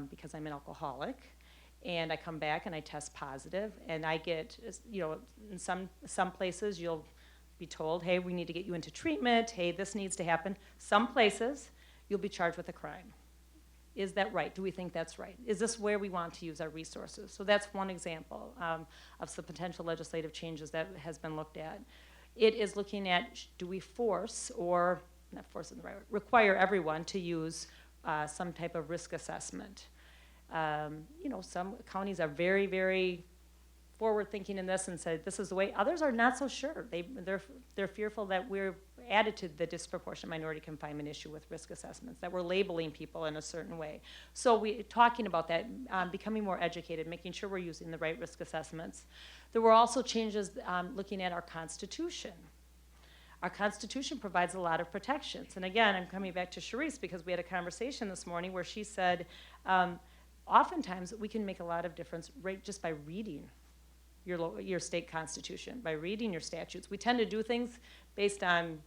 because I'm an alcoholic. And I come back and I test positive. And I get, in some places you'll be told, hey, we need to get you into treatment, hey, this needs to happen. Some places, you'll be charged with a crime. Is that right? Do we think that's right? Is this where we want to use our resources? So that's one example of some potential legislative changes that has been looked at. It is looking at, do we force, or not force in the right way, require everyone to use some type of risk assessment. Some counties are very, very forward thinking in this and said this is the way. Others are not so sure. They're fearful that we're added to the disproportionate minority confinement issue with risk assessments, that we're labeling people in a certain way. So we're talking about that, becoming more educated, making sure we're using the right risk assessments. There were also changes looking at our Constitution. Our Constitution provides a lot of protections. And again, I'm coming back to Cherise because we had a conversation this morning where she said, oftentimes we can make a lot of difference right just by reading your state constitution, by reading your statutes. We tend to do things based on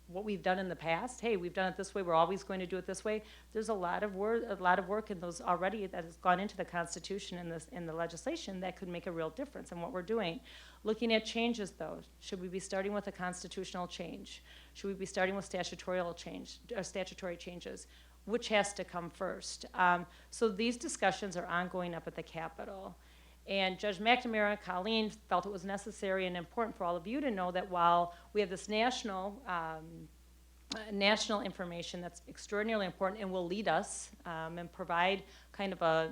what we've done in the past. Hey, we've done it this way, we're always going to do it this way. There's a lot of work in those already that has gone into the Constitution and in the legislation that could make a real difference in what we're doing. Looking at changes though, should we be starting with a constitutional change? Should we be starting with statutory changes? Which has to come first? So these discussions are ongoing up at the Capitol. And Judge McNamara and Colleen felt it was necessary and important for all of you to know that while we have this national information that's extraordinarily important and will lead us and provide kind of a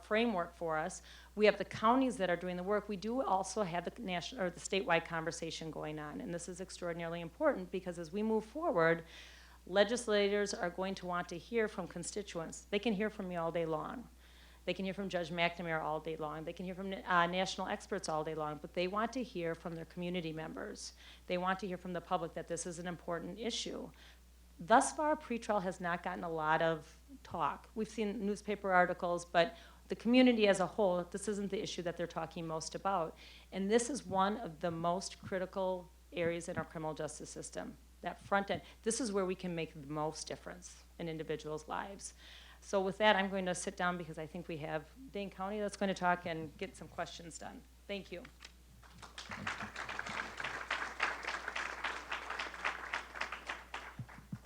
framework for us, we have the counties that are doing the work. We do also have the national or the statewide conversation going on, and this is extraordinarily important because as we move forward, legislators are going to want to hear from constituents. They can hear from me all day long. They can hear from Judge McNamara all day long. They can hear from national experts all day long, but they want to hear from their community members. They want to hear from the public that this is an important issue. Thus far, pretrial has not gotten a lot of talk. We've seen newspaper articles, but the community as a whole, this isn't the issue that they're talking most about. And this is one of the most critical areas in our criminal justice system, that front end. This is where we can make the most difference in individuals' lives. So with that, I'm going to sit down because I think we have Dane County that's going to talk and get some questions done. Thank you.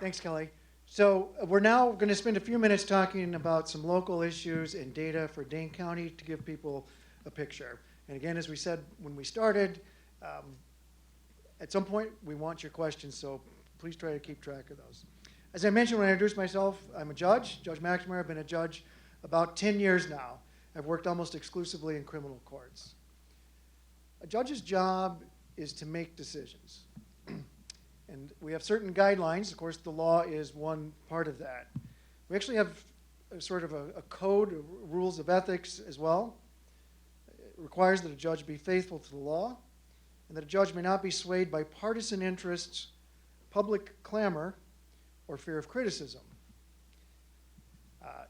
Thanks, Kelly. So we're now going to spend a few minutes talking about some local issues and data for Dane County to give people a picture. And again, as we said when we started, at some point we want your questions, so please try to keep track of those. As I mentioned when I introduced myself, I'm a judge, Judge McNamara. I've been a judge about 10 years now. I've worked almost exclusively in criminal courts. A judge's job is to make decisions. And we have certain guidelines. Of course, the law is one part of that. We actually have a sort of a code of rules of ethics as well. It requires that a judge be faithful to the law and that a judge may not be swayed by partisan interests, public clamor, or fear of criticism.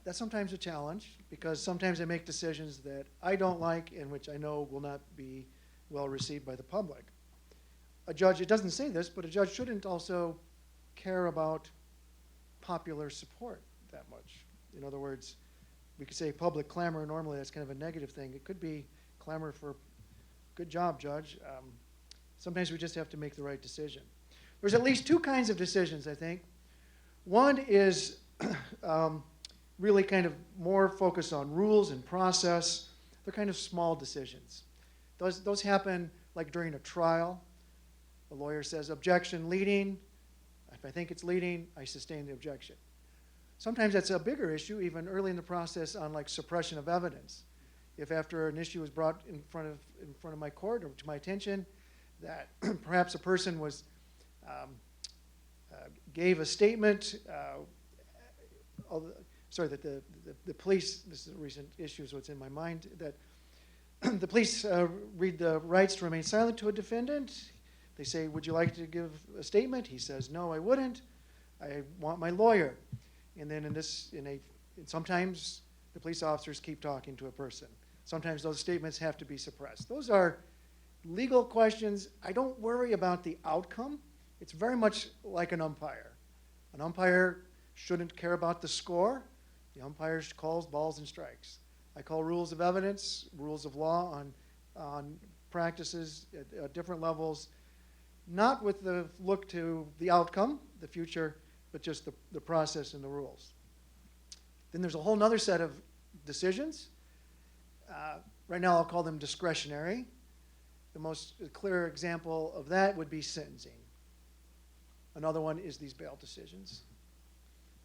That's sometimes a challenge because sometimes I make decisions that I don't like and which I know will not be well received by the public. A judge, it doesn't say this, but a judge shouldn't also care about popular support that much. In other words, we could say public clamor, normally that's kind of a negative thing. It could be clamor for, good job, judge. Sometimes we just have to make the right decision. There's at least two kinds of decisions, I think. One is really kind of more focused on rules and process. They're kind of small decisions. Those happen like during a trial. The lawyer says, objection, leading. If I think it's leading, I sustain the objection. Sometimes that's a bigger issue, even early in the process on like suppression of evidence. If after an issue was brought in front of my court or to my attention, that perhaps a person was gave a statement, that the police, this is a recent issue, so it's in my mind, that the police read the rights to remain silent to a defendant. They say, would you like to give a statement? He says, no, I wouldn't. I want my lawyer. And then sometimes the police officers keep talking to a person. Sometimes those statements have to be suppressed. Those are legal questions. I don't worry about the outcome. It's very much like an umpire. An umpire shouldn't care about the score. The umpire calls balls and strikes. I call rules of evidence, rules of law on practices at different levels, not with the look to the outcome, the future, but just the process and the rules. Then there's a whole other set of decisions. Right now I'll call them discretionary. The most clear example of that would be sentencing. Another one is these bail decisions.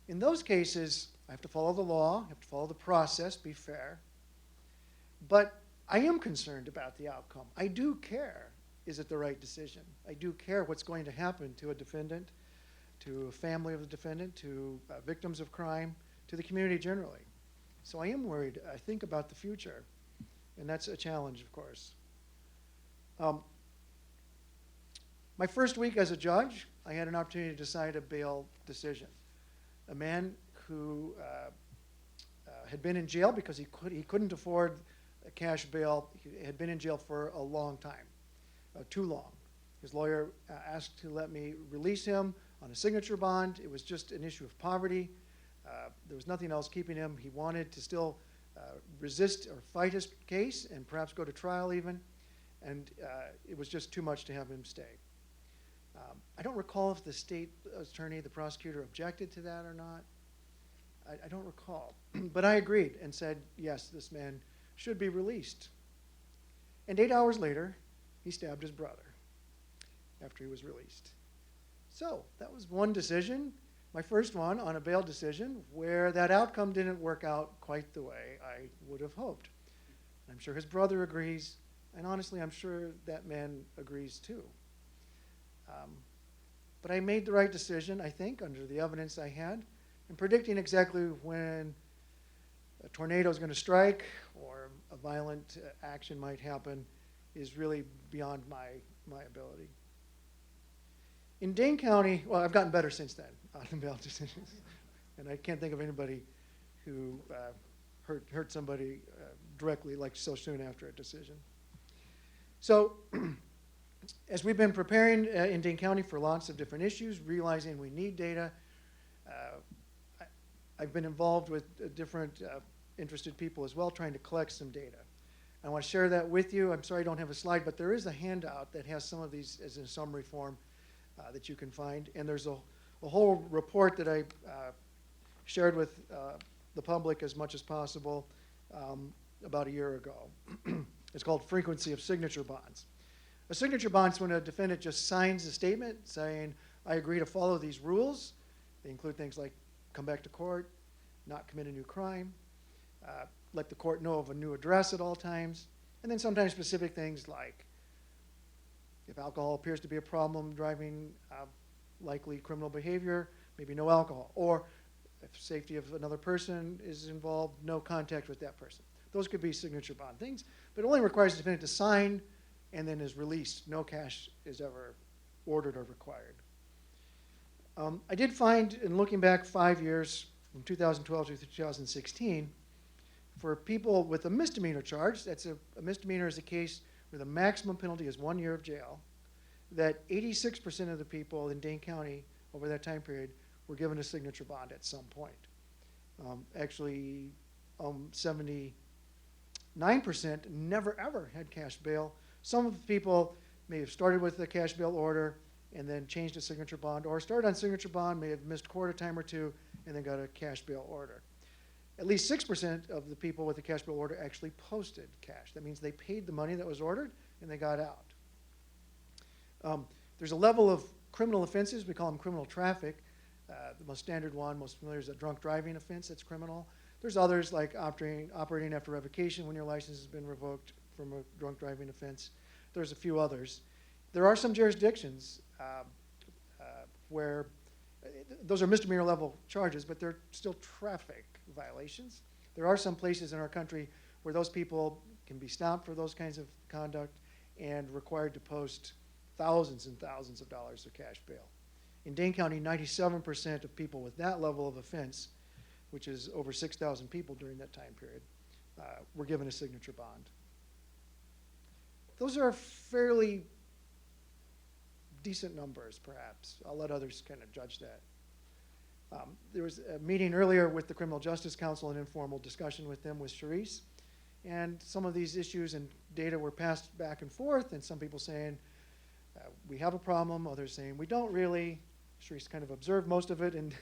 In those cases, I have to follow the law, I have to follow the process, be fair. But I am concerned about the outcome. I do care. Is it the right decision? I do care what's going to happen to a defendant, to a family of the defendant, to victims of crime, to the community generally. So I am worried. I think about the future, and that's a challenge, of course. My first week as a judge, I had an opportunity to decide a bail decision. A man who had been in jail because he couldn't afford a cash bail. He had been in jail for a long time. Too long. His lawyer asked to let me release him on a signature bond. It was just an issue of poverty. There was nothing else keeping him. He wanted to still resist or fight his case and perhaps go to trial even. And it was just too much to have him stay. I don't recall if the state attorney, the prosecutor, objected to that or not. I don't recall. But I agreed and said, yes, this man should be released. And 8 hours later, he stabbed his brother after he was released. So that was one decision, my first one on a bail decision, where that outcome didn't work out quite the way I would have hoped. I'm sure his brother agrees, and honestly, I'm sure that man agrees too. But I made the right decision, I think, under the evidence I had, in predicting exactly when a tornado is going to strike or a violent action might happen is really beyond my ability. In Dane County, well, I've gotten better since then on the bail decisions. And I can't think of anybody who hurt somebody directly like so soon after a decision. So as we've been preparing in Dane County for lots of different issues, realizing we need data, I've been involved with different interested people as well, trying to collect some data. I want to share that with you. I'm sorry I don't have a slide, but there is a handout that has some of these as in summary form that you can find. And there's a whole report that I shared with the public as much as possible about a year ago. It's called Frequency of Signature Bonds. A signature bond is when a defendant just signs a statement saying, I agree to follow these rules. They include things like come back to court, not commit a new crime, let the court know of a new address at all times, and then sometimes specific things like if alcohol appears to be a problem driving likely criminal behavior, maybe no alcohol, or if safety of another person is involved, no contact with that person. Those could be signature bond things, but it only requires the defendant to sign and then is released. No cash is ever ordered or required. I did find, in looking back 5 years, from 2012 to 2016, for people with a misdemeanor charge, that's a misdemeanor is a case where the maximum penalty is 1 year of jail, that 86% of the people in Dane County over that time period were given a signature bond at some point. Actually, 79% never ever had cash bail. Some of the people may have started with a cash bail order and then changed to signature bond, or started on signature bond, may have missed court a time or two, and then got a cash bail order. At least 6% of the people with the cash bail order actually posted cash. That means they paid the money that was ordered and they got out. There's a level of criminal offenses, we call them criminal traffic. The most standard one, most familiar, is a drunk driving offense that's criminal. There's others like operating after revocation when your license has been revoked from a drunk driving offense. There's a few others. There are some jurisdictions where those are misdemeanor level charges, but they're still traffic violations. There are some places in our country where those people can be stopped for those kinds of conduct and required to post thousands and thousands of dollars of cash bail. In Dane County, 97% of people with that level of offense, which is over 6,000 people during that time period, were given a signature bond. Those are fairly decent numbers, perhaps. I'll let others kind of judge that. There was a meeting earlier with the Criminal Justice Council, an informal discussion with them with Cherise, and some of these issues and data were passed back and forth, and some people saying, we have a problem, others saying, we don't really. Cherise kind of observed most of it, and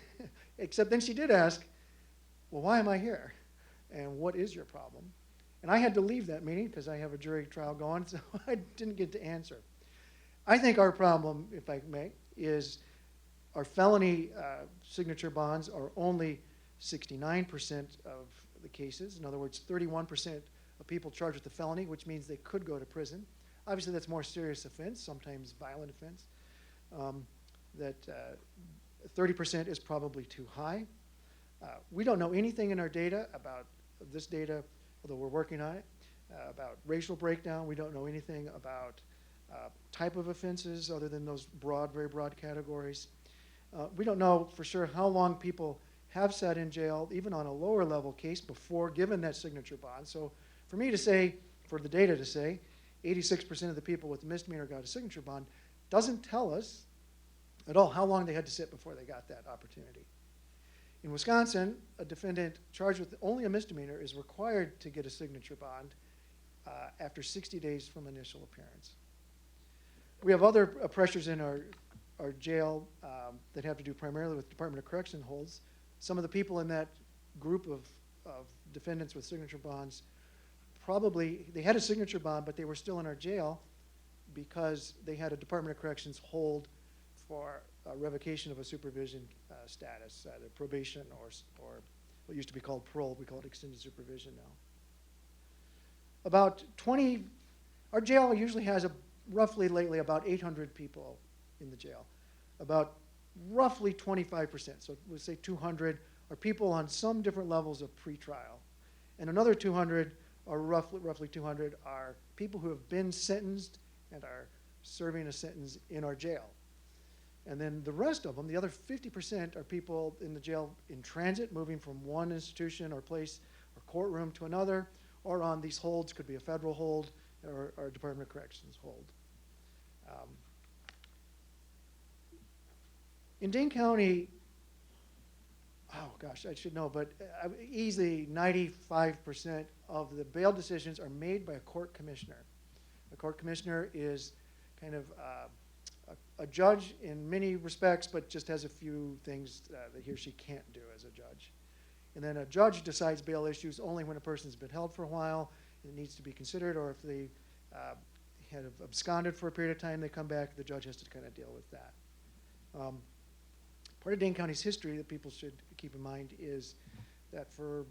except then she did ask, well, why am I here? And what is your problem? And I had to leave that meeting because I have a jury trial going, so I didn't get to answer. I think our problem, if I may, is our felony signature bonds are only 69% of the cases. In other words, 31% of people charged with a felony, which means they could go to prison. Obviously, that's more serious offense, sometimes violent offense. That 30% is probably too high. We don't know anything in our data about this data, although we're working on it, about racial breakdown. We don't know anything about type of offenses other than those broad, very broad categories. We don't know for sure how long people have sat in jail, even on a lower level case, before given that signature bond. So for me to say, for the data to say, 86% of the people with the misdemeanor got a signature bond doesn't tell us at all how long they had to sit before they got that opportunity. In Wisconsin, a defendant charged with only a misdemeanor is required to get a signature bond after 60 days from initial appearance. We have other pressures in our jail that have to do primarily with Department of Correction holds. Some of the people in that group of defendants with signature bonds probably, they had a signature bond, but they were still in our jail because they had a Department of Corrections hold for revocation of a supervision status, either probation or what used to be called parole. We call it extended supervision now. About 20, our jail usually has roughly lately about 800 people in the jail. About roughly 25%, so we'll say 200, are people on some different levels of pretrial. And another 200 are roughly 200 are people who have been sentenced and are serving a sentence in our jail. And then the rest of them, the other 50%, are people in the jail in transit, moving from one institution or place or courtroom to another, or on these holds, could be a federal hold or a Department of Corrections hold. In Dane County, oh gosh, I should know, but easily 95% of the bail decisions are made by a court commissioner. A court commissioner is kind of a judge in many respects, but just has a few things that he or she can't do as a judge. And then a judge decides bail issues only when a person's been held for a while and it needs to be considered, or if they had absconded for a period of time, they come back, the judge has to kind of deal with that. Part of Dane County's history that people should keep in mind is that for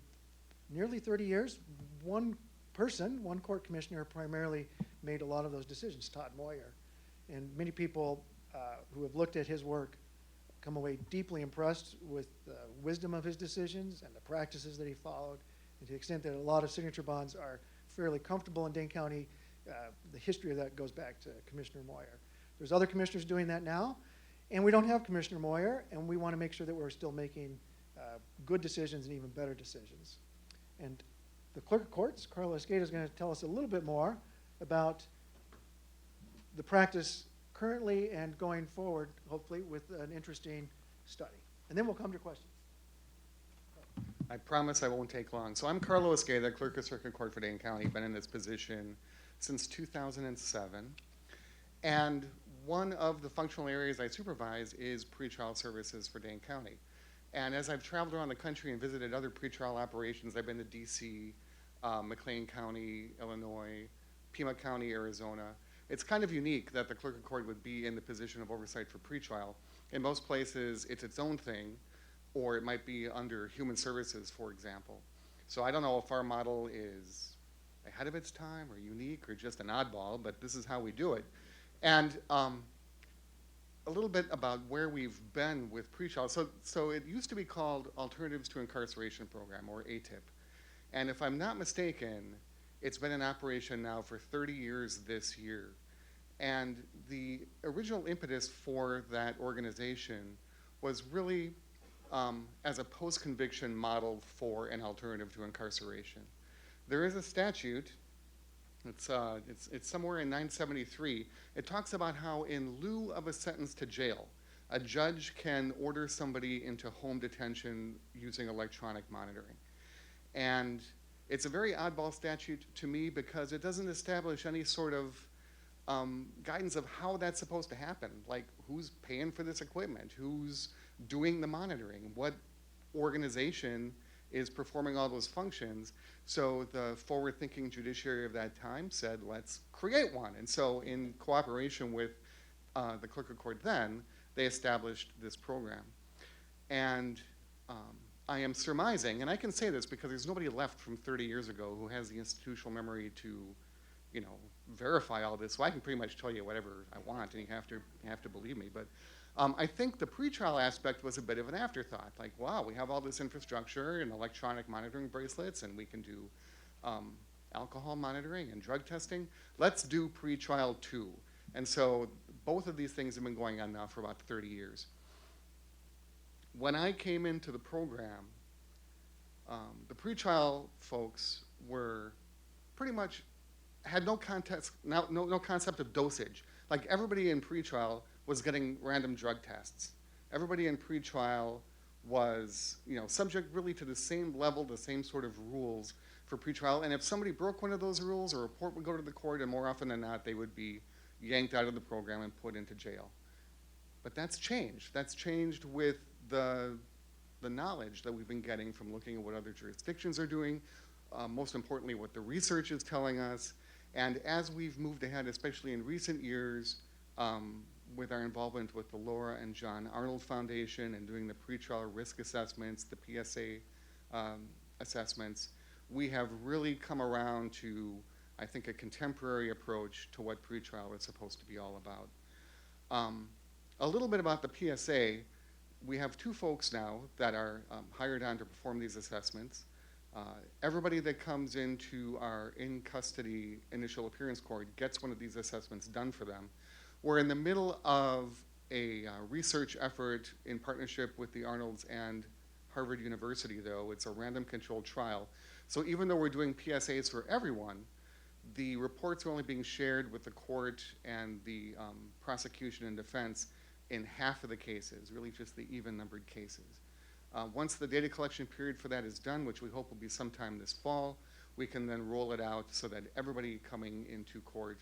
nearly 30 years, one court commissioner primarily made a lot of those decisions, Todd Moyer. And many people who have looked at his work come away deeply impressed with the wisdom of his decisions and the practices that he followed. And to the extent that a lot of signature bonds are fairly comfortable in Dane County, the history of that goes back to Commissioner Moyer. There's other commissioners doing that now, and we don't have Commissioner Moyer, and we want to make sure that we're still making good decisions and even better decisions. And the Clerk of Courts, Carlo Esqueda, is going to tell us a little bit more about the practice currently and going forward, hopefully, with an interesting study. And then we'll come to questions. I promise I won't take long. So I'm Carlo Esqueda, Clerk of Circuit Court for Dane County. Been in this position since 2007. And one of the functional areas I supervise is pretrial services for Dane County. And as I've traveled around the country and visited other pretrial operations, I've been to DC, McLean County, Illinois, Pima County, Arizona. It's kind of unique that the Clerk of Court would be in the position of oversight for pretrial. In most places, it's its own thing, or it might be under Human Services, for example. So I don't know if our model is ahead of its time or unique or just an oddball, but this is how we do it. And a little bit about where we've been with pretrial. So it used to be called Alternatives to Incarceration Program, or ATIP. And if I'm not mistaken, it's been in operation now for 30 years this year. And the original impetus for that organization was really as a post-conviction model for an alternative to incarceration. There is a statute, it's somewhere in 973. It talks about how in lieu of a sentence to jail, a judge can order somebody into home detention using electronic monitoring. And it's a very oddball statute to me because it doesn't establish any sort of guidance of how that's supposed to happen. Like, who's paying for this equipment? Who's doing the monitoring? What organization is performing all those functions? So the forward-thinking judiciary of that time said, let's create one. And so in cooperation with the Clerk of Court then, they established this program. And I am surmising, and I can say this because there's nobody left from 30 years ago who has the institutional memory to, verify all this. So I can pretty much tell you whatever I want, and you have to believe me. But I think the pretrial aspect was a bit of an afterthought. Like, wow, we have all this infrastructure and electronic monitoring bracelets, and we can do alcohol monitoring and drug testing. Let's do pretrial too. And so both of these things have been going on now for about 30 years. When I came into the program, the pretrial folks were pretty much had no concept of dosage. Like, everybody in pretrial was getting random drug tests. Everybody in pretrial was, subject really to the same level, the same sort of rules for pretrial. And if somebody broke one of those rules, a report would go to the court, and more often than not, they would be yanked out of the program and put into jail. But that's changed. That's changed with the knowledge that we've been getting from looking at what other jurisdictions are doing, most importantly, what the research is telling us. And as we've moved ahead, especially in recent years, with our involvement with the Laura and John Arnold Foundation and doing the pretrial risk assessments, the PSA assessments, we have really come around to, I think, a contemporary approach to what pretrial is supposed to be all about. A little bit about the PSA. We have two folks now that are hired on to perform these assessments. Everybody that comes into our in-custody initial appearance court gets one of these assessments done for them. We're in the middle of a research effort in partnership with the Arnolds and Harvard University, though. It's a random controlled trial. So even though we're doing PSAs for everyone, the reports are only being shared with the court and the prosecution and defense in half of the cases, really just the even-numbered cases. Once the data collection period for that is done, which we hope will be sometime this fall, we can then roll it out so that everybody coming into court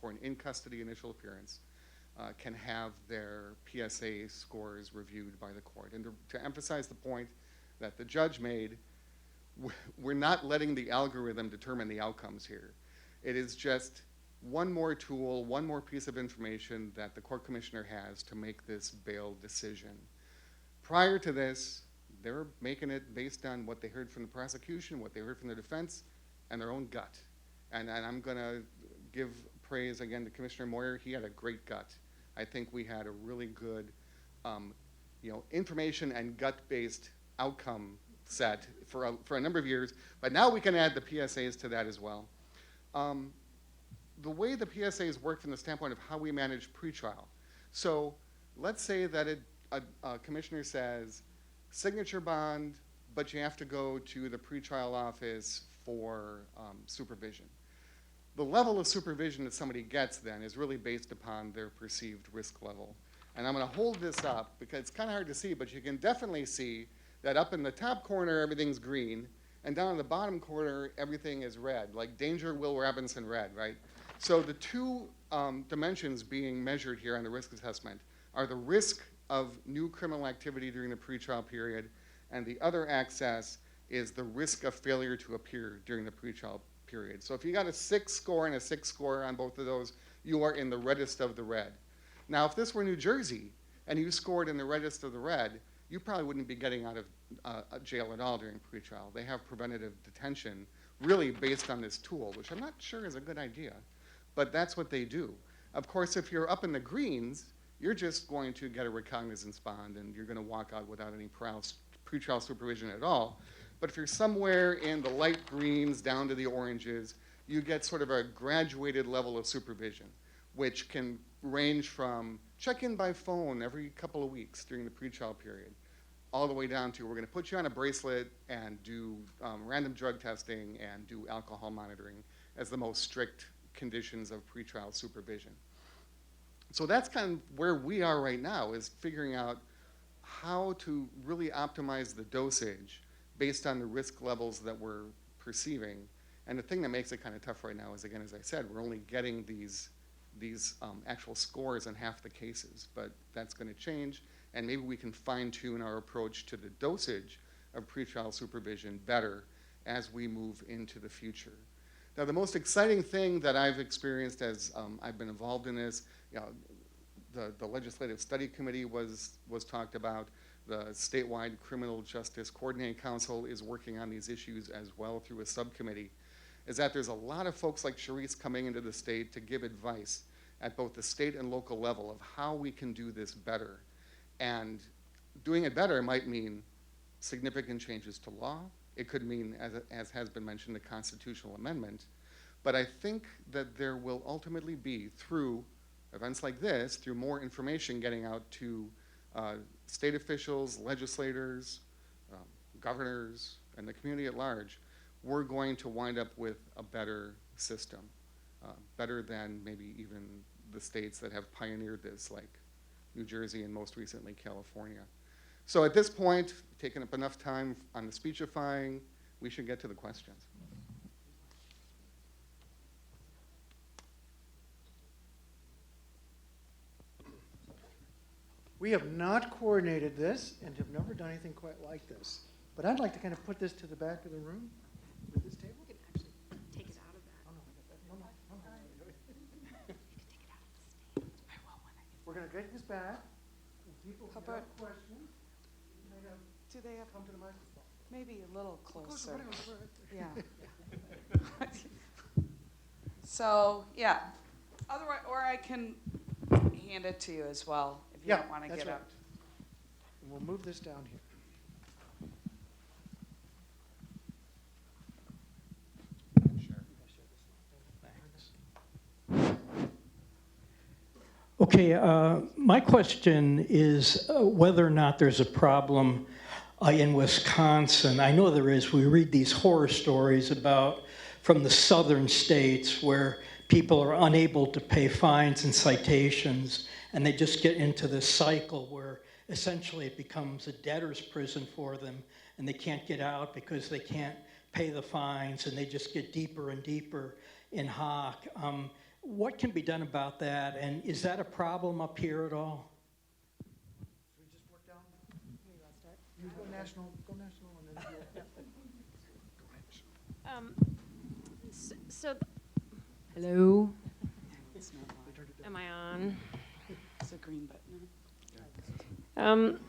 for an in-custody initial appearance can have their PSA scores reviewed by the court. And to emphasize the point that the judge made, we're not letting the algorithm determine the outcomes here. It is just one more tool, one more piece of information that the court commissioner has to make this bail decision. Prior to this, they were making it based on what they heard from the prosecution, what they heard from the defense, and their own gut. And I'm going to give praise again to Commissioner Moyer. He had a great gut. I think we had a really good, information and gut-based outcome set for a number of years. But now we can add the PSAs to that as well. The way the PSAs work from the standpoint of how we manage pretrial. So let's say that a commissioner says, signature bond, but you have to go to the pretrial office for supervision. The level of supervision that somebody gets then is really based upon their perceived risk level. And I'm going to hold this up because it's kind of hard to see, but you can definitely see that up in the top corner, everything's green, and down in the bottom corner, everything is red, like Danger Will Robinson red, right? So the two dimensions being measured here on the risk assessment are the risk of new criminal activity during the pretrial period, and the other axis is the risk of failure to appear during the pretrial period. So if you got a 6 score and a 6 score on both of those, you are in the reddest of the red. Now, if this were New Jersey and you scored in the reddest of the red, you probably wouldn't be getting out of jail at all during pretrial. They have preventative detention really based on this tool, which I'm not sure is a good idea, but that's what they do. Of course, if you're up in the greens, you're just going to get a recognizance bond and you're going to walk out without any pretrial supervision at all. But if you're somewhere in the light greens down to the oranges, you get sort of a graduated level of supervision, which can range from check-in by phone every couple of weeks during the pretrial period, all the way down to we're going to put you on a bracelet and do random drug testing and do alcohol monitoring as the most strict conditions of pretrial supervision. So that's kind of where we are right now, is figuring out how to really optimize the dosage based on the risk levels that we're perceiving. And the thing that makes it kind of tough right now is, again, as I said, we're only getting these actual scores in half the cases, but that's going to change, and maybe we can fine-tune our approach to the dosage of pretrial supervision better as we move into the future. Now, the most exciting thing that I've experienced as I've been involved in this, the Legislative Study Committee was talked about. The Statewide Criminal Justice Coordinating Council is working on these issues as well through a subcommittee, is that there's a lot of folks like Cherise coming into the state to give advice at both the state and local level of how we can do this better. And doing it better might mean significant changes to law. It could mean, as has been mentioned, a constitutional amendment. But I think that there will ultimately be, through events like this, through more information getting out to state officials, legislators, governors, and the community at large, we're going to wind up with a better system, better than maybe even the states that have pioneered this, like New Jersey and most recently California. So at this point, taking up enough time on the speechifying, we should get to the questions. We have not coordinated this and have never done anything quite like this. But I'd like to kind of put this to the back of the room with this table. You can actually take it out of that. Oh, no, no. We're going to get this back. And people How who have about- questions, you may have Do they have come to the microphone. maybe a little closer? Yeah. Yeah. So, yeah. Otherwise, or I can hand it to you as well if you Yeah, don't want to that's get right. up. And we'll move this down here. Okay, my question is whether or not there's a problem in Wisconsin. I know there is. We read these horror stories about from the southern states where people are unable to pay fines and citations, and they just get into this cycle where essentially it becomes a debtor's prison for them, and they can't get out because they can't pay the fines, and they just get deeper and deeper in hock. What can be done about that, and is that a problem up here at all? Should we just work down? You go national, and then Hello, It's not on. am I on? It's a green button.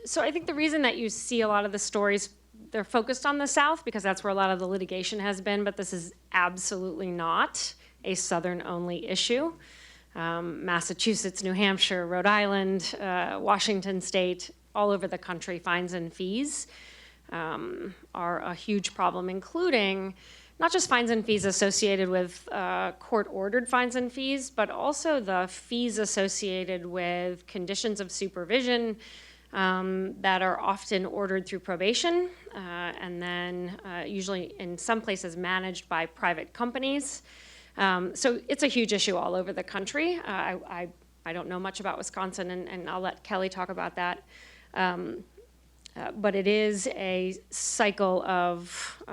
So I think the reason that you see a lot of the stories, they're focused on the South because that's where a lot of the litigation has been, but this is absolutely not a Southern-only issue. Massachusetts, New Hampshire, Rhode Island, Washington State, all over the country, fines and fees are a huge problem, including not just fines and fees associated with court-ordered fines and fees, but also the fees associated with conditions of supervision that are often ordered through probation, and then usually in some places managed by private companies. So it's a huge issue all over the country. I don't know much about Wisconsin, and I'll let Kelli talk about that. But it is a cycle of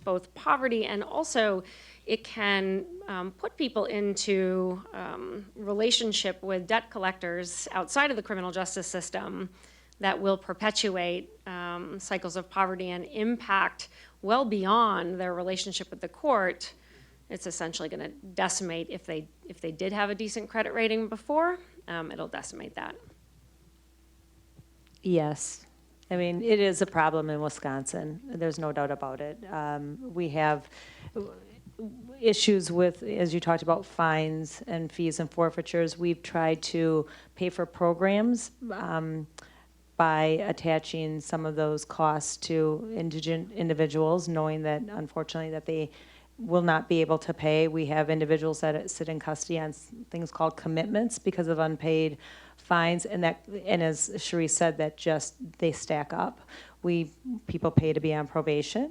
both poverty, and also it can put people into relationship with debt collectors outside of the criminal justice system that will perpetuate cycles of poverty and impact well beyond their relationship with the court. It's essentially going to decimate, if they did have a decent credit rating before, it'll decimate that. Yes. I mean, it is a problem in Wisconsin. There's no doubt about it. We have issues with, as you talked about, fines and fees and forfeitures. We've tried to pay for programs by attaching some of those costs to indigent individuals, knowing that unfortunately that they will not be able to pay. We have individuals that sit in custody on things called commitments because of unpaid fines, and as Cherise said, that just they stack up. People pay to be on probation.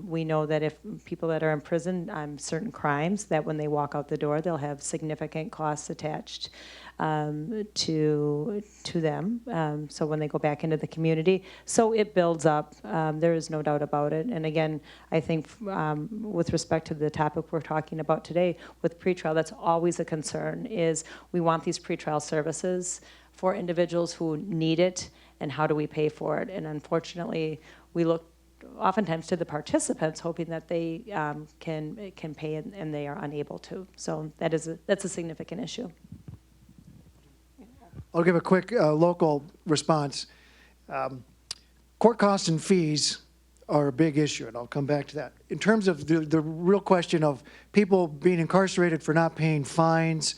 We know that if people that are in prison on certain crimes, that when they walk out the door, they'll have significant costs attached to them. So when they go back into the community, so it builds up. There is no doubt about it. And again, I think with respect to the topic we're talking about today, with pretrial, that's always a concern. Is we want these pretrial services for individuals who need it, and how do we pay for it? And unfortunately, we look oftentimes to the participants, hoping that they can pay, and they are unable to. So that's a significant issue. I'll give a quick local response. Court costs and fees are a big issue, and I'll come back to that. In terms of the real question of people being incarcerated for not paying fines,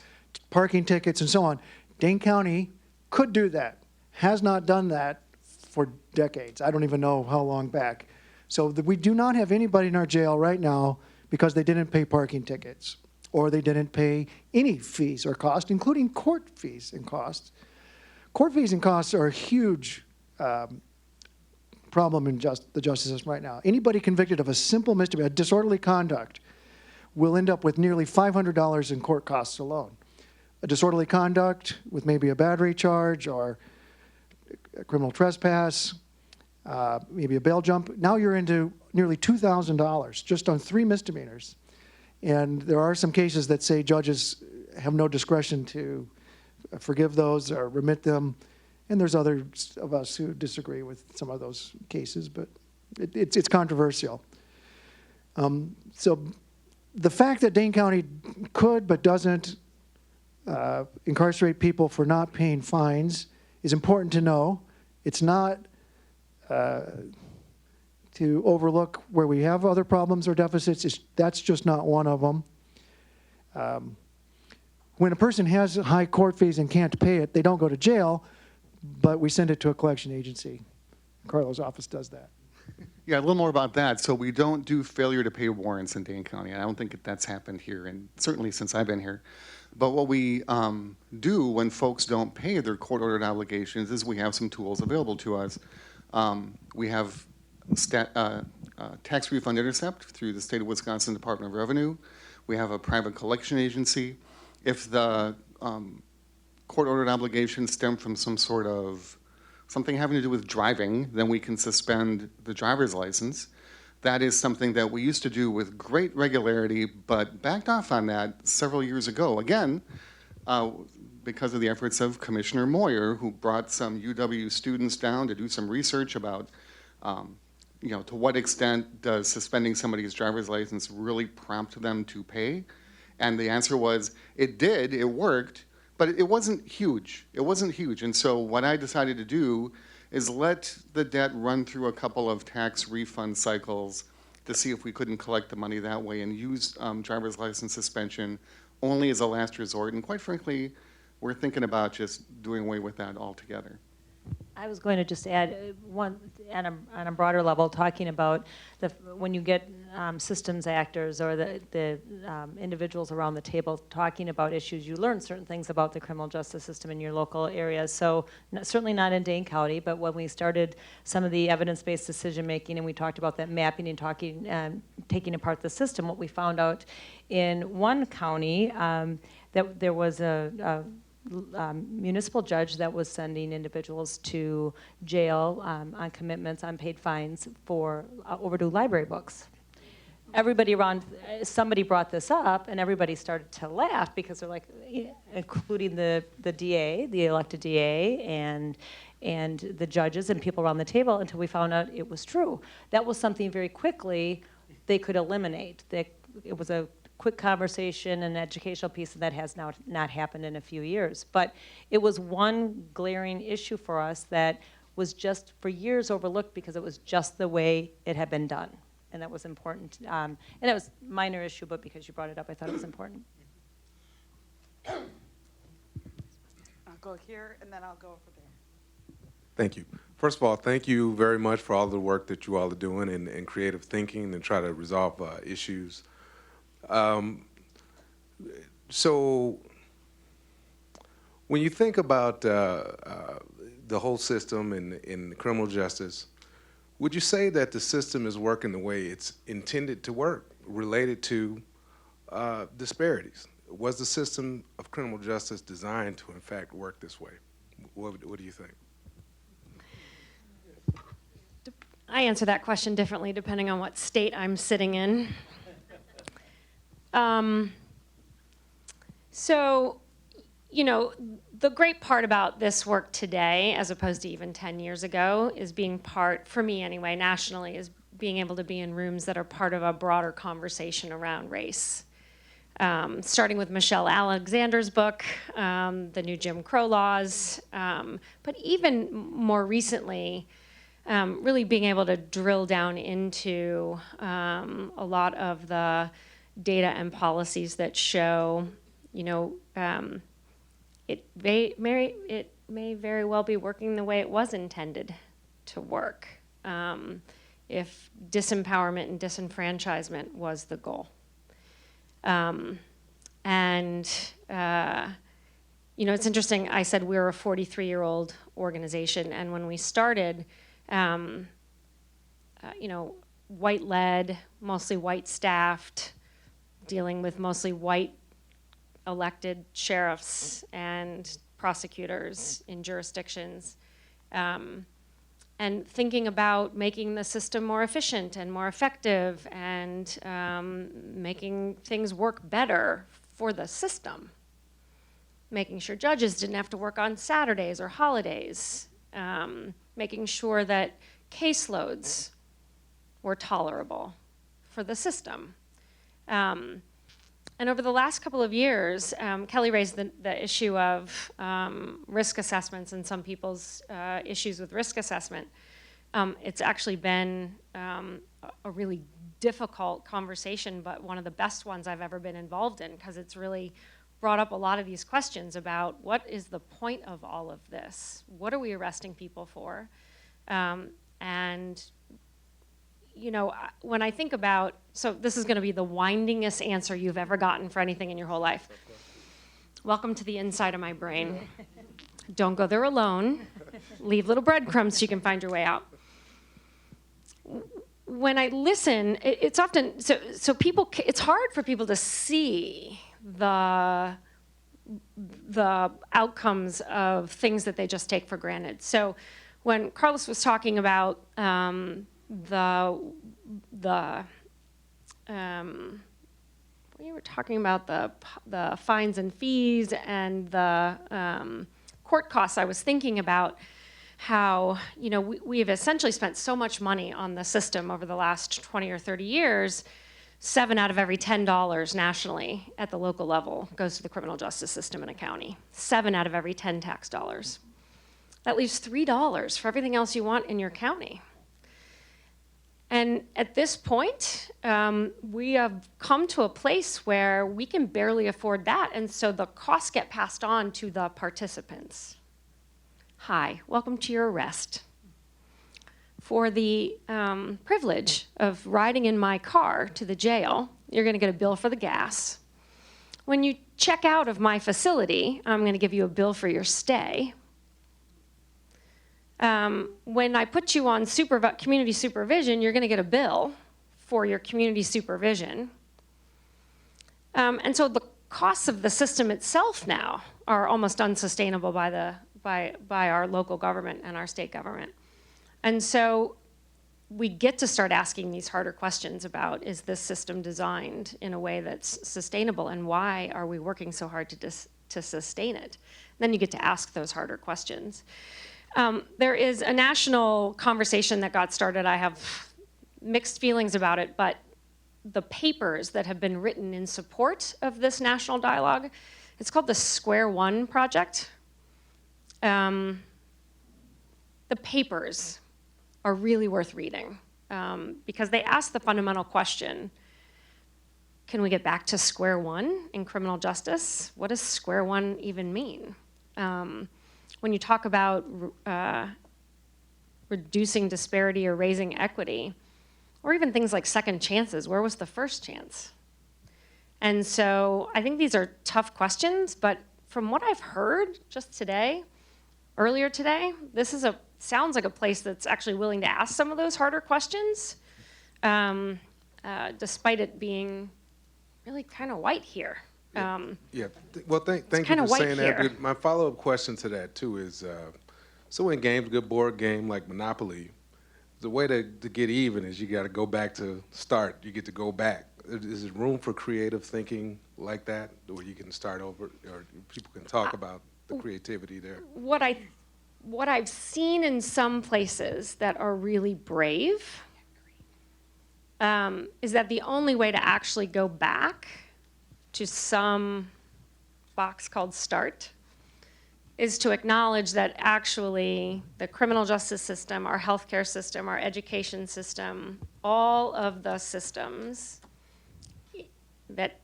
parking tickets, and so on, Dane County could do that, has not done that for decades. I don't even know how long back. So we do not have anybody in our jail right now because they didn't pay parking tickets, or they didn't pay any fees or costs, including court fees and costs. Court fees and costs are a huge problem in the justice system right now. Anybody convicted of a simple misdemeanor, disorderly conduct, will end up with nearly $500 in court costs alone. A disorderly conduct with maybe a battery charge or a criminal trespass, maybe a bail jump. Now you're into nearly $2,000 just on 3 misdemeanors. And there are some cases that say judges have no discretion to forgive those or remit them. And there's others of us who disagree with some of those cases, but it's controversial. So the fact that Dane County could but doesn't incarcerate people for not paying fines is important to know. It's not to overlook where we have other problems or deficits. That's just not one of them. When a person has high court fees and can't pay it, they don't go to jail, but we send it to a collection agency. Carlo's office does that. Yeah, a little more about that. So we don't do failure to pay warrants in Dane County. I don't think that's happened here, and certainly since I've been here. But what we do when folks don't pay their court-ordered obligations is we have some tools available to us. We have tax refund intercept through the state of Wisconsin Department of Revenue. We have a private collection agency. If the court-ordered obligations stem from some sort of something having to do with driving, then we can suspend the driver's license. That is something that we used to do with great regularity, but backed off on that several years ago. Again, because of the efforts of Commissioner Moyer, who brought some UW students down to do some research about, to what extent does suspending somebody's driver's license really prompt them to pay? And the answer was, it did, it worked, but it wasn't huge. It wasn't huge. And so what I decided to do is let the debt run through a couple of tax refund cycles to see if we couldn't collect the money that way, and use driver's license suspension only as a last resort. And quite frankly, we're thinking about just doing away with that altogether. I was going to just add one, on a broader level, talking about when you get systems actors or the individuals around the table talking about issues, you learn certain things about the criminal justice system in your local areas. So certainly not in Dane County, but when we started some of the evidence-based decision-making and we talked about that mapping and taking apart the system, what we found out in one county, that there was a municipal judge that was sending individuals to jail on commitments, unpaid fines for overdue library books. Everybody around, somebody brought this up, and everybody started to laugh because they're like, including the DA, the elected DA, and the judges and people around the table, until we found out it was true. That was something very quickly they could eliminate. It was a quick conversation and educational piece, and that has now not happened in a few years. But it was one glaring issue for us that was just for years overlooked because it was just the way it had been done. And that was important. And it was a minor issue, but because you brought it up, I thought it was important. I'll go here, and then I'll go over there. Thank you. First of all, thank you very much for all the work that you all are doing and creative thinking and try to resolve issues. So when you think about the whole system in criminal justice, would you say that the system is working the way it's intended to work related to disparities? Was the system of criminal justice designed to, in fact, work this way? What do you think? I answer that question differently depending on what state I'm sitting in. So, the great part about this work today, as opposed to even 10 years ago, is being part, for me anyway, nationally, is being able to be in rooms that are part of a broader conversation around race. Starting with Michelle Alexander's book, The New Jim Crow Laws, but even more recently, really being able to drill down into a lot of the data and policies that show, it may very well be working the way it was intended to work, if disempowerment and disenfranchisement was the goal. It's interesting, I said we're a 43-year-old organization, and when we started, white-led, mostly white-staffed, dealing with mostly white elected sheriffs and prosecutors in jurisdictions, and thinking about making the system more efficient and more effective and making things work better for the system, making sure judges didn't have to work on Saturdays or holidays, making sure that caseloads were tolerable for the system. And over the last couple of years, Kelli raised the issue of risk assessments and some people's issues with risk assessment. It's actually been a really difficult conversation, but one of the best ones I've ever been involved in, because it's really brought up a lot of these questions about what is the point of all of this? What are we arresting people for? When I think about, so this is going to be the windingest answer you've ever gotten for anything in your whole life. Welcome to the inside of my brain. Don't go there alone. Leave little breadcrumbs so you can find your way out. When I listen, it's often, so people, it's hard for people to see the outcomes of things that they just take for granted. So when Carlos was talking about we were talking about the fines and fees and the court costs, I was thinking about how, you know, we have essentially spent so much money on the system over the last 20 or 30 years. 7 out of every $10 nationally at the local level goes to the criminal justice system in a county. 7 out of every 10 tax dollars. That leaves $3 for everything else you want in your county. And at this point, we have come to a place where we can barely afford that, and so the costs get passed on to the participants. Hi, welcome to your arrest. For the privilege of riding in my car to the jail, you're gonna get a bill for the gas. When you check out of my facility, I'm gonna give you a bill for your stay. When I put you on community supervision, you're gonna get a bill for your community supervision. And so the costs of the system itself now are almost unsustainable by our local government and our state government. And so we get to start asking these harder questions about, is this system designed in a way that's sustainable, and why are we working so hard to sustain it? Then you get to ask those harder questions. There is a national conversation that got started. I have mixed feelings about it, but the papers that have been written in support of this national dialogue, it's called the Square One Project. The papers are really worth reading because they ask the fundamental question, can we get back to square one in criminal justice? What does square one even mean? When you talk about reducing disparity or raising equity, or even things like second chances, where was the first chance? And so I think these are tough questions, but from what I've heard just today, earlier today, this is sounds like a place that's actually willing to ask some of those harder questions, despite it being really kind of white here. Well, thank you kinda for white saying here. that. My follow-up question to that, too, is so in games, a good board game like Monopoly, the way to get even is you got to go back to start. You get to go back. Is there room for creative thinking like that, where you can start over, or people can talk about the creativity there? What I've seen in some places that are really brave is that the only way to actually go back to some box called START is to acknowledge that actually the criminal justice system, our healthcare system, our education system, all of the systems that,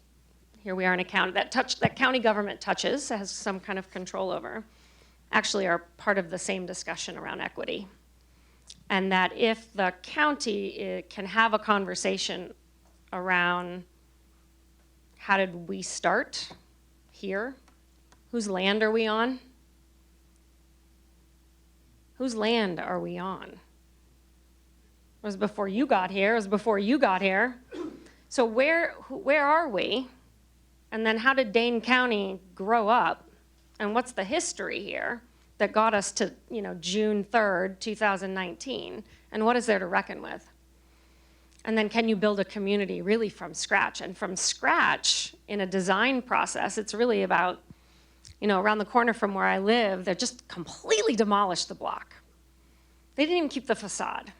here we are in a county, that county government touches, has some kind of control over, actually are part of the same discussion around equity. And that if the county can have a conversation around how did we start here? Whose land are we on? Whose land are we on? It was before you got here, it was before you got here. So where are we? And then how did Dane County grow up? And what's the history here that got us to, June 3rd, 2019? And what is there to reckon with? And then can you build a community really from scratch? And from scratch, in a design process, it's really about, around the corner from where I live, they just completely demolished the block. They didn't even keep the facade.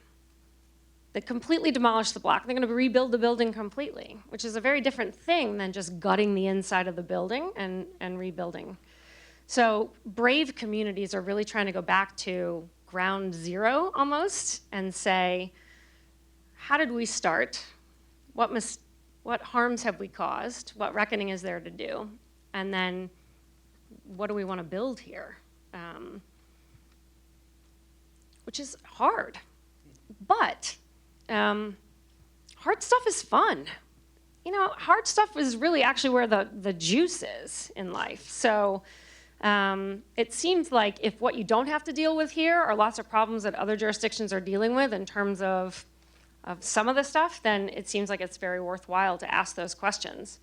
They completely demolished the block. They're going to rebuild the building completely, which is a very different thing than just gutting the inside of the building and rebuilding. So brave communities are really trying to go back to ground zero almost and say, how did we start? What harms have we caused? What reckoning is there to do? And then what do we want to build here? Which is hard, but hard stuff is fun. hard stuff is really actually where the juice is in life. So it seems like if what you don't have to deal with here are lots of problems that other jurisdictions are dealing with in terms of some of the stuff, then it seems like it's very worthwhile to ask those questions.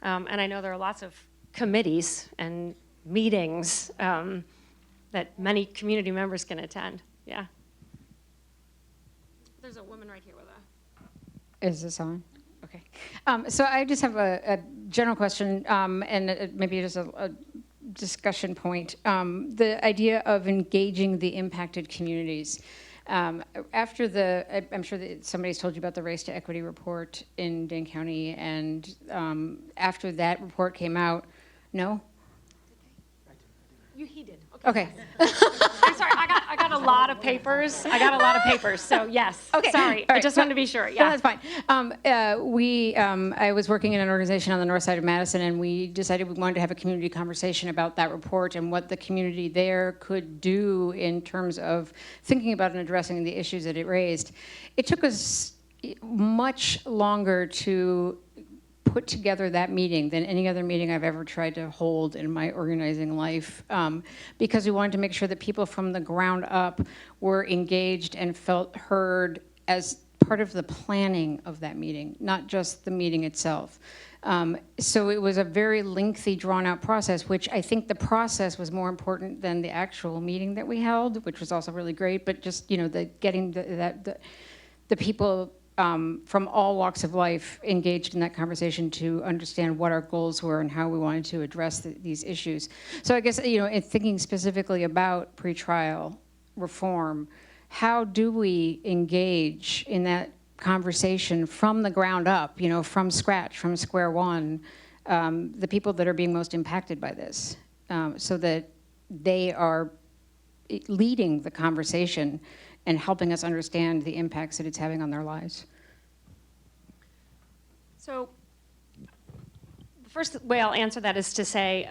And I know there are lots of committees and meetings that many community members can attend. Yeah. There's a woman right here with a... Is this on? Okay. So I just have a general question, and maybe just a discussion point. The idea of engaging the impacted communities. After I'm sure that somebody's told you about the Race to Equity report in Dane County, and after that report came out, no? He did. Okay. I'm sorry, I got a lot of papers. So yes. Okay. Sorry, All I right. just wanted to be sure. Yeah, Yeah. that's fine. I was working in an organization on the north side of Madison, and we decided we wanted to have a community conversation about that report and what the community there could do in terms of thinking about and addressing the issues that it raised. It took us much longer to put together that meeting than any other meeting I've ever tried to hold in my organizing life, because we wanted to make sure that people from the ground up were engaged and felt heard as part of the planning of that meeting, not just the meeting itself. So it was a very lengthy, drawn-out process, which I think the process was more important than the actual meeting that we held, which was also really great, but just, getting the people from all walks of life engaged in that conversation to understand what our goals were and how we wanted to address these issues. So I guess, in thinking specifically about pretrial reform, how do we engage in that conversation from the ground up, from scratch, from square one, the people that are being most impacted by this, so that they are leading the conversation and helping us understand the impacts that it's having on their lives? So the first way I'll answer that is to say,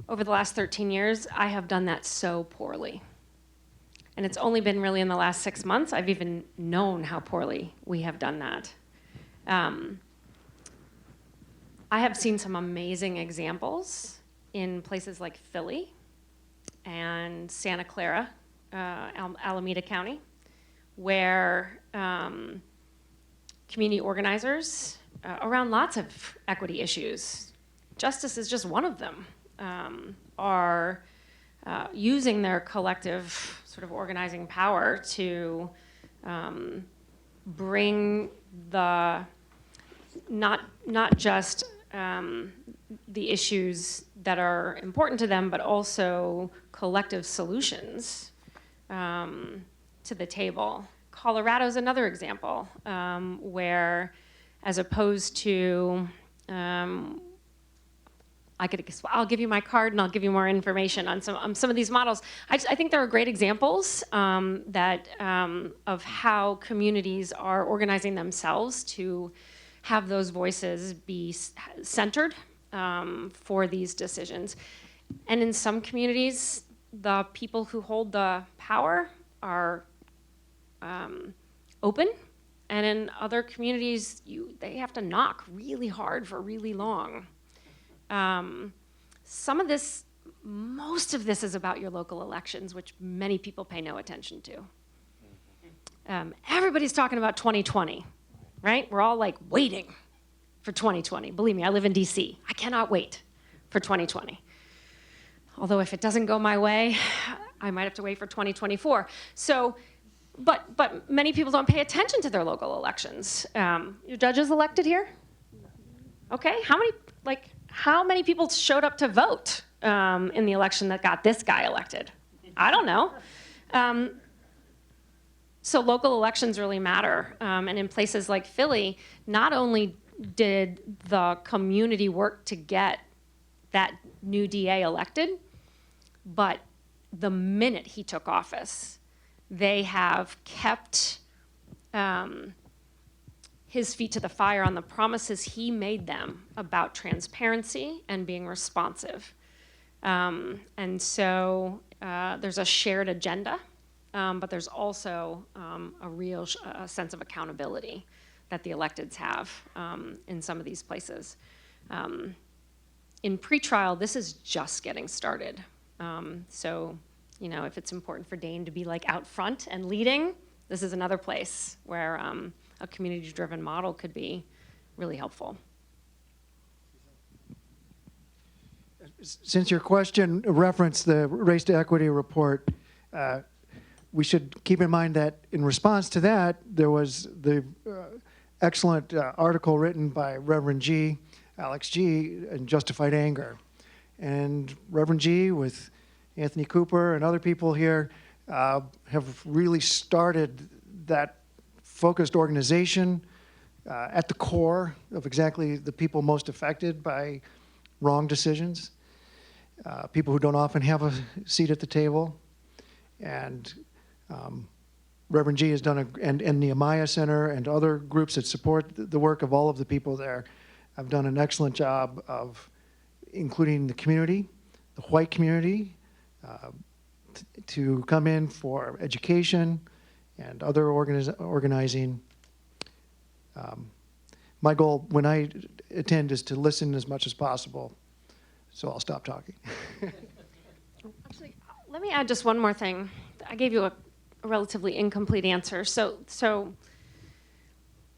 over the last 13 years, I have done that so poorly. And it's only been really in the last 6 months I've even known how poorly we have done that. I have seen some amazing examples in places like Philly and Santa Clara, Alameda County, where community organizers around lots of equity issues, justice is just one of them, are using their collective sort of organizing power to bring the, not just the issues that are important to them, but also collective solutions to the table. Colorado's another example where, as opposed to, I'll give you my card and I'll give you more information on some of these models. I think there are great examples of how communities are organizing themselves to have those voices be centered for these decisions. And in some communities, the people who hold the power are open, and in other communities, they have to knock really hard for really long. Most of this is about your local elections, which many people pay no attention to. Everybody's talking about 2020, right? We're all like waiting for 2020. Believe me, I live in DC. I cannot wait for 2020. Although if it doesn't go my way, I might have to wait for 2024. So, but many people don't pay attention to their local elections. Your judges elected here? Okay, how many people showed up to vote in the election that got this guy elected? I don't know. So local elections really matter. And in places like Philly, not only did the community work to get that new DA elected, but the minute he took office, they have kept his feet to the fire on the promises he made them about transparency and being responsive. And so there's a shared agenda, but there's also a real sense of accountability that the electeds have in some of these places. In pretrial, this is just getting started. So, you know, if it's important for Dane to be like out front and leading, this is another place where a community-driven model could be really helpful. Since your question referenced the Race to Equity report, we should keep in mind that in response to that, there was the excellent article written by Reverend G, Alex G, in Justified Anger. And Reverend G, with Anthony Cooper and other people here, have really started that focused organization at the core of exactly the people most affected by wrong decisions, people who don't often have a seat at the table. And Reverend G has done, and Nehemiah Center and other groups that support the work of all of the people there have done an excellent job of including the community, the white community, to come in for education and other organizing. My goal when I attend is to listen as much as possible, so I'll stop talking. Actually, let me add just one more thing. I gave you a relatively incomplete answer. So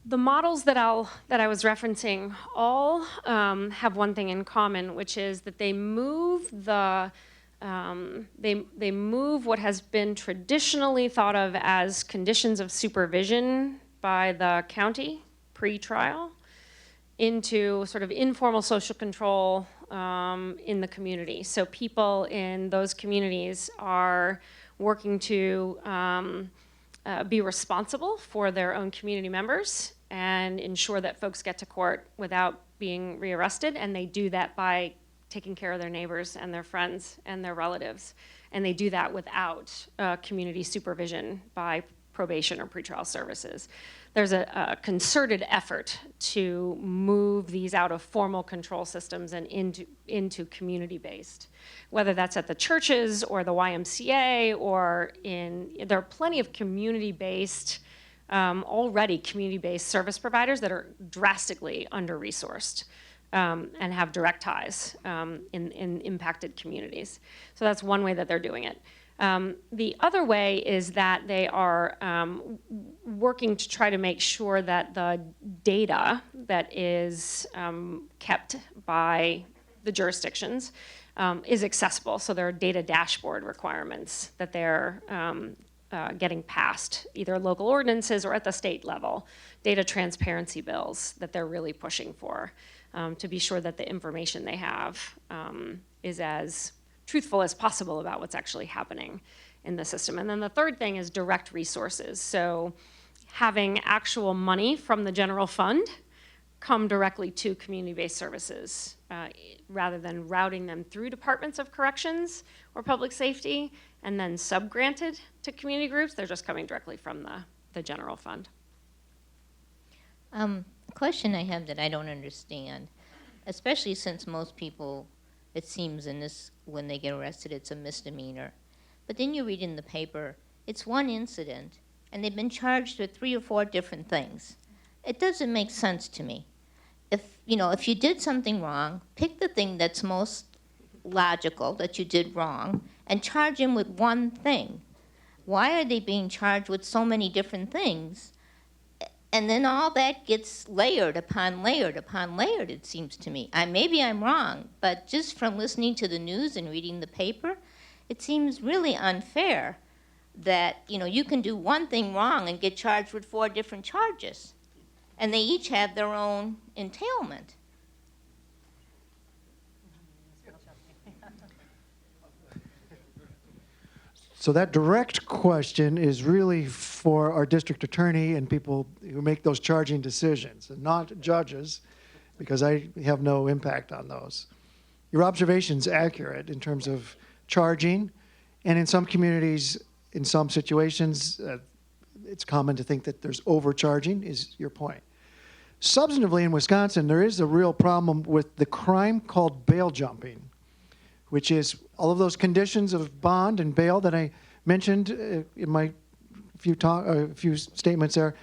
the models that I was referencing all have one thing in common, which is that they move they move what has been traditionally thought of as conditions of supervision by the county pre-trial into sort of informal social control in the community. So people in those communities are working to be responsible for their own community members and ensure that folks get to court without being rearrested, and they do that by taking care of their neighbors and their friends and their relatives. And they do that without community supervision by probation or pretrial services. There's a concerted effort to move these out of formal control systems and into community-based, whether that's at the churches or the YMCA or there are plenty of community-based, already community-based service providers that are drastically under-resourced and have direct ties in impacted communities. So that's one way that they're doing it. The other way is that they are working to try to make sure that the data that is kept by the jurisdictions is accessible. So there are data dashboard requirements that they're getting passed, either local ordinances or at the state level, data transparency bills that they're really pushing for to be sure that the information they have is as truthful as possible about what's actually happening in the system. And then the third thing is direct resources. So having actual money from the general fund come directly to community-based services rather than routing them through departments of corrections or public safety and then sub-granted to community groups. They're just coming directly from the general fund. A question I have that I don't understand, especially since most people, it seems when they get arrested, it's a misdemeanor. But then you read in the paper, it's one incident, and they've been charged with 3 or 4 different things. It doesn't make sense to me. If you did something wrong, pick the thing that's most logical that you did wrong, and charge him with one thing. Why are they being charged with so many different things? And then all that gets layered upon layered upon layered, it seems to me. Maybe I'm wrong, but just from listening to the news and reading the paper, it seems really unfair that you can do one thing wrong and get charged with 4 different charges. And they each have their own entailment. So that direct question is really for our district attorney and people who make those charging decisions, and not judges, because I have no impact on those. Your observation's accurate in terms of charging, and in some communities, in some situations, it's common to think that there's overcharging, is your point. Substantively in Wisconsin, there is a real problem with the crime called bail jumping, which is all of those conditions of bond and bail that I mentioned in my few statements there.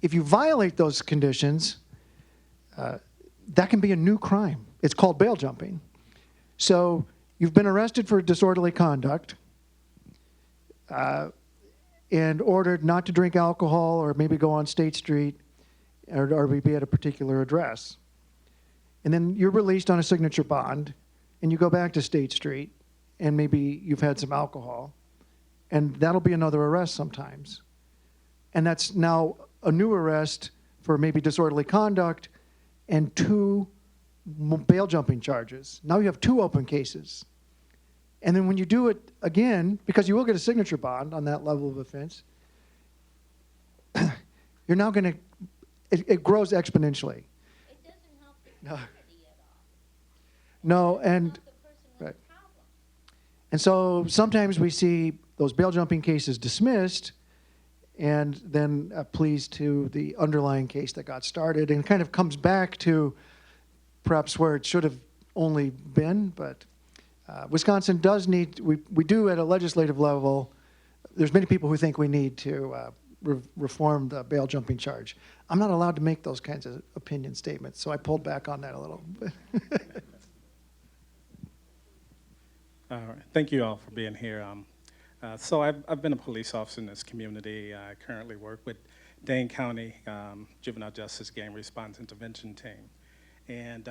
if you violate those conditions, that can be a new crime. It's called bail jumping. So you've been arrested for disorderly conduct and ordered not to drink alcohol or maybe go on State Street or be at a particular address. And then you're released on a signature bond and you go back to State Street and maybe you've had some alcohol, and that'll be another arrest sometimes. And that's now a new arrest for maybe disorderly conduct and 2 bail jumping charges. Now you have 2 open cases. And then when you do it again, because you will get a signature bond on that level of offense, you're now going to, it grows exponentially. It doesn't help the No. community at all. No, and Help the person with right. the problem. And so sometimes we see those bail jumping cases dismissed and then pleas to the underlying case that got started, and kind of comes back to perhaps where it should have only been. But Wisconsin does need, we do at a legislative level, there's many people who think we need to reform the bail jumping charge. I'm not allowed to make those kinds of opinion statements, so I pulled back on that a little. All right. Thank you all for being here. So I've been a police officer in this community. I currently work with Dane County Juvenile Justice Gang Response Intervention Team. And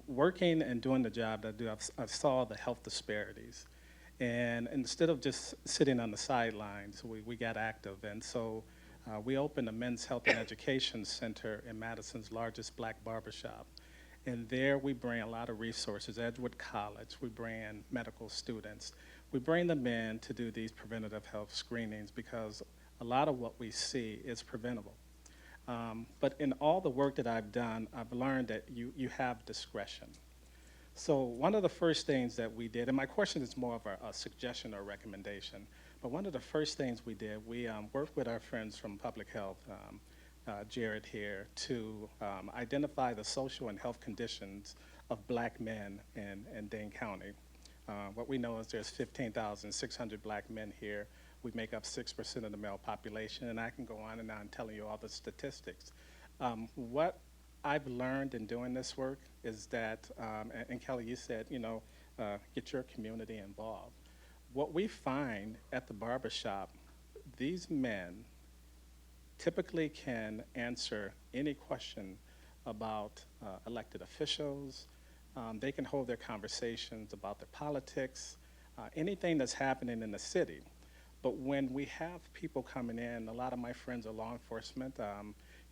working and doing the job that I do, I saw the health disparities. And instead of just sitting on the sidelines, we got active. And so we opened a Men's Health and Education Center in Madison's largest black barbershop. And there we bring a lot of resources. Edgewood College, we bring medical students. We bring them in to do these preventative health screenings because a lot of what we see is preventable. But in all the work that I've done, I've learned that you have discretion. So one of the first things that we did, and my question is more of a suggestion or recommendation, but one of the first things we did, we worked with our friends from public health, Jared here, to identify the social and health conditions of black men in Dane County. What we know is there's 15,600 black men here. We make up 6% of the male population, and I can go on and on telling you all the statistics. What I've learned in doing this work is that, and Kelli, you said, get your community involved. What we find at the barbershop, these men typically can answer any question about elected officials. They can hold their conversations about their politics, anything that's happening in the city. But when we have people coming in, a lot of my friends are law enforcement,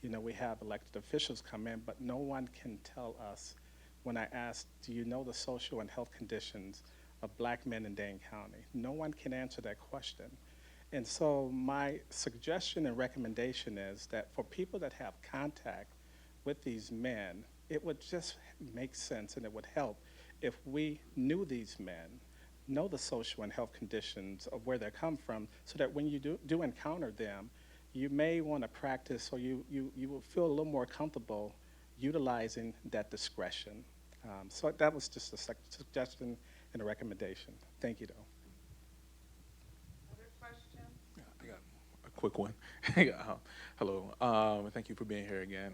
we have elected officials come in, but no one can tell us, when I ask, do you know the social and health conditions of black men in Dane County? No one can answer that question. And so my suggestion and recommendation is that for people that have contact with these men, it would just make sense and it would help if we knew these men, know the social and health conditions of where they come from, so that when you do encounter them, you may want to practice, or you will feel a little more comfortable utilizing that discretion. So that was just a suggestion and a recommendation. Thank you, though. Other questions? I got a quick one. Hello. Thank you for being here again.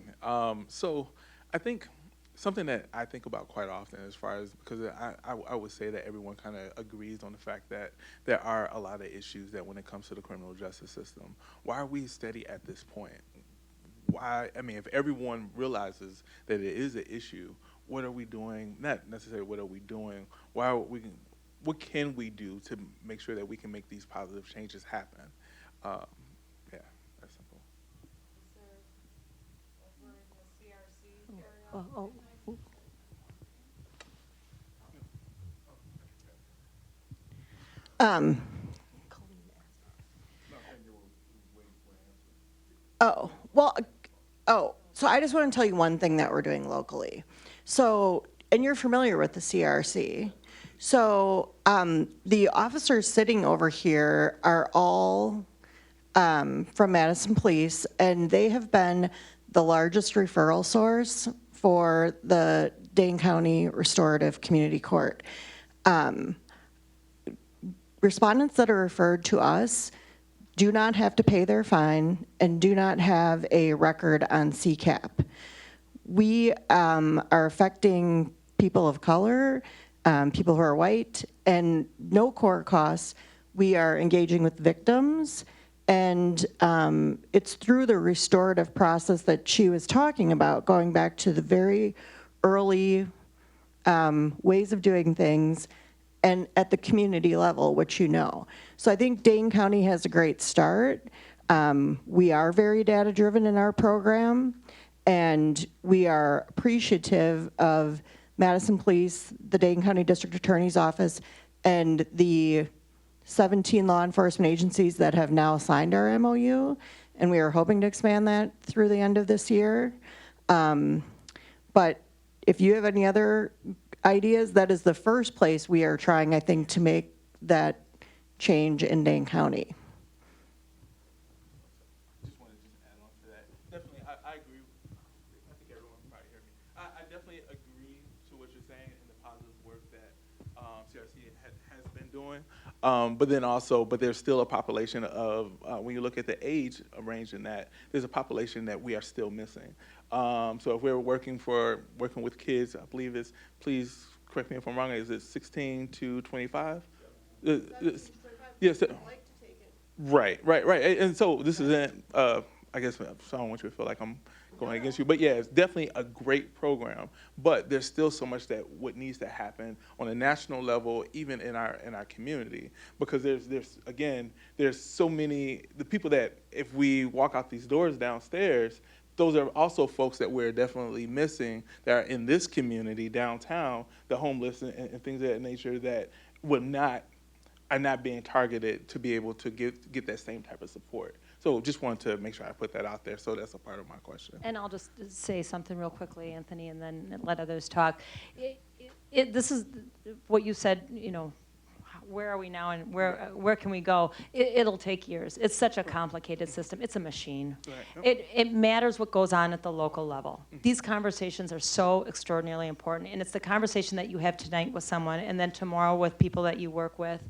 So I think something that I think about quite often, as far as, because I would say that everyone kind of agrees on the fact that there are a lot of issues that when it comes to the criminal justice system, why are we steady at this point? Why, I mean, if everyone realizes that it is an issue, what are we doing? Not necessarily what are we doing, what can we do to make sure that we can make these positive changes happen? Yeah, that's simple. Is there over in the CRC area? So I just want to tell you one thing that we're doing locally. So, and you're familiar with the CRC. So the officers sitting over here are all from Madison Police, and they have been the largest referral source for the Dane County Restorative Community Court. Respondents that are referred to us do not have to pay their fine and do not have a record on CCAP. We are affecting people of color, people who are white, and no court costs. We are engaging with victims, and it's through the restorative process that she was talking about, going back to the very early ways of doing things, and at the community level, which you know. So I think Dane County has a great start. We are very data-driven in our program, and we are appreciative of Madison Police, the Dane County District Attorney's Office, and the 17 law enforcement agencies that have now signed our MOU, and we are hoping to expand that through the end of this year. But if you have any other ideas, that is the first place we are trying, I think, to make that change in Dane County. Just want to add on to that. Definitely, I agree. I think everyone can probably hear me. I definitely agree to what you're saying and the positive work that CRC has been doing. But then also, but there's still a population of, when you look at the age range in that, there's a population that we are still missing. So if we're working with kids, I believe it's, please correct me if I'm wrong, is it 16 to 25? Yes. Right. And so this isn't, I guess, so I don't want you to feel like I'm going against you, but yeah, it's definitely a great program, but there's still so much that what needs to happen on a national level, even in our community, because there's so many, the people that if we walk out these doors downstairs, those are also folks that we're definitely missing that are in this community downtown, the homeless and things of that nature that are not being targeted to be able to get that same type of support. So just wanted to make sure I put that out there. So that's a part of my question. And I'll just say something real quickly, Anthony, and then let others talk. This is what you said, you know, where are we now and where can we go? It'll take years. It's such a complicated system. It's a machine. Right. It matters what goes on at the local level. Mm-hmm. These conversations are so extraordinarily important, and it's the conversation that you have tonight with someone and then tomorrow with people that you work with.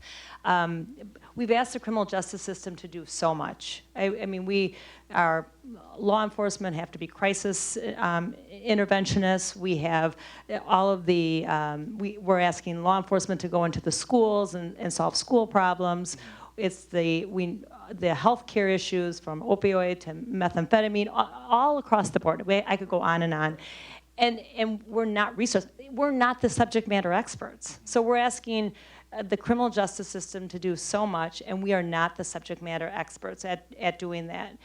We've asked the criminal justice system to do so much. I mean, our law enforcement have to be crisis interventionists. We have all of the, we're asking law enforcement to go into the schools and solve school problems. It's the healthcare issues from opioid to methamphetamine, all across the board. I could go on and on. And we're not we're not the subject matter experts. So we're asking the criminal justice system to do so much, and we are not the subject matter experts at doing that.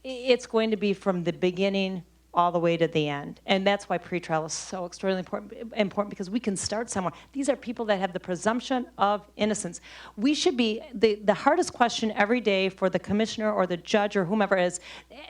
It's going to be from the beginning all the way to the end. And that's why pretrial is so extraordinarily important because we can start somewhere. These are people that have the presumption of innocence. We should be, the hardest question every day for the commissioner or the judge or whomever is,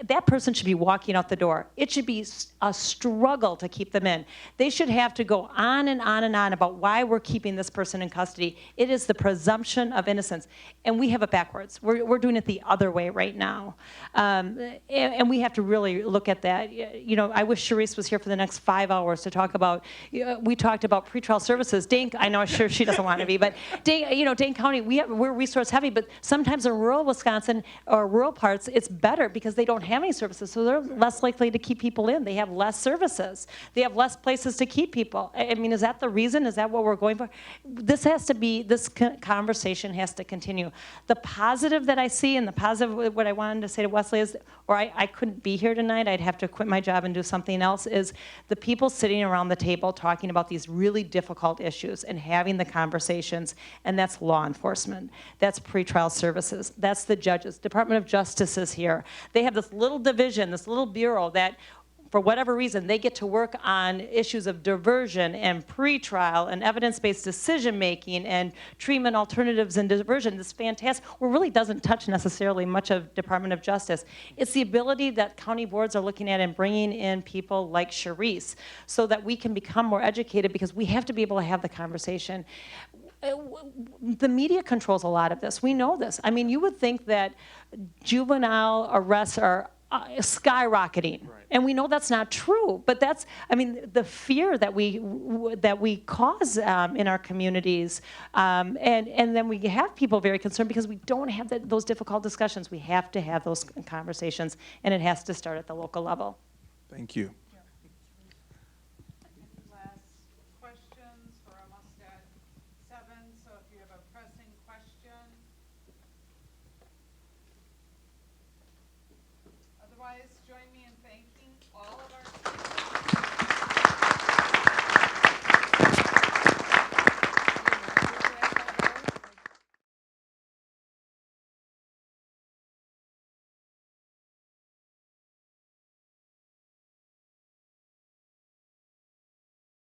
that person should be walking out the door. It should be a struggle to keep them in. They should have to go on and on and on about why we're keeping this person in custody. It is the presumption of innocence. And we have it backwards. We're doing it the other way right now. And we have to really look at that. You know, I wish Cherise was here for the next 5 hours to talk about, we talked about pretrial services. Dane, I know, sure she doesn't want to be, but Dane County, we're resource heavy, but sometimes in rural Wisconsin or rural parts, it's better because they don't have any services, so they're less likely to keep people in. They have less services. They have less places to keep people. I mean, is that the reason? Is that what we're going for? This has to be, this conversation has to continue. The positive that I see and the positive, what I wanted to say to Wesley is, or I couldn't be here tonight, I'd have to quit my job and do something else, is the people sitting around the table talking about these really difficult issues and having the conversations, and that's law enforcement. That's pretrial services. That's the judges. Department of Justice is here. They have this little division, this little bureau that for whatever reason, they get to work on issues of diversion and pretrial and evidence-based decision-making and treatment alternatives and diversion. This fantastic, well, really doesn't touch necessarily much of Department of Justice. It's the ability that county boards are looking at and bringing in people like Cherise so that we can become more educated because we have to be able to have the conversation. The media controls a lot of this. We know this. I mean, you would think that juvenile arrests are skyrocketing. Right. And we know that's not true, but that's, I mean, the fear that we cause in our communities, and then we have people very concerned because we don't have those difficult discussions. We have to have those conversations, and it has to start at the local level. Thank you. Any last questions? We're almost at 7, so if you have a pressing question. Otherwise, join me in thanking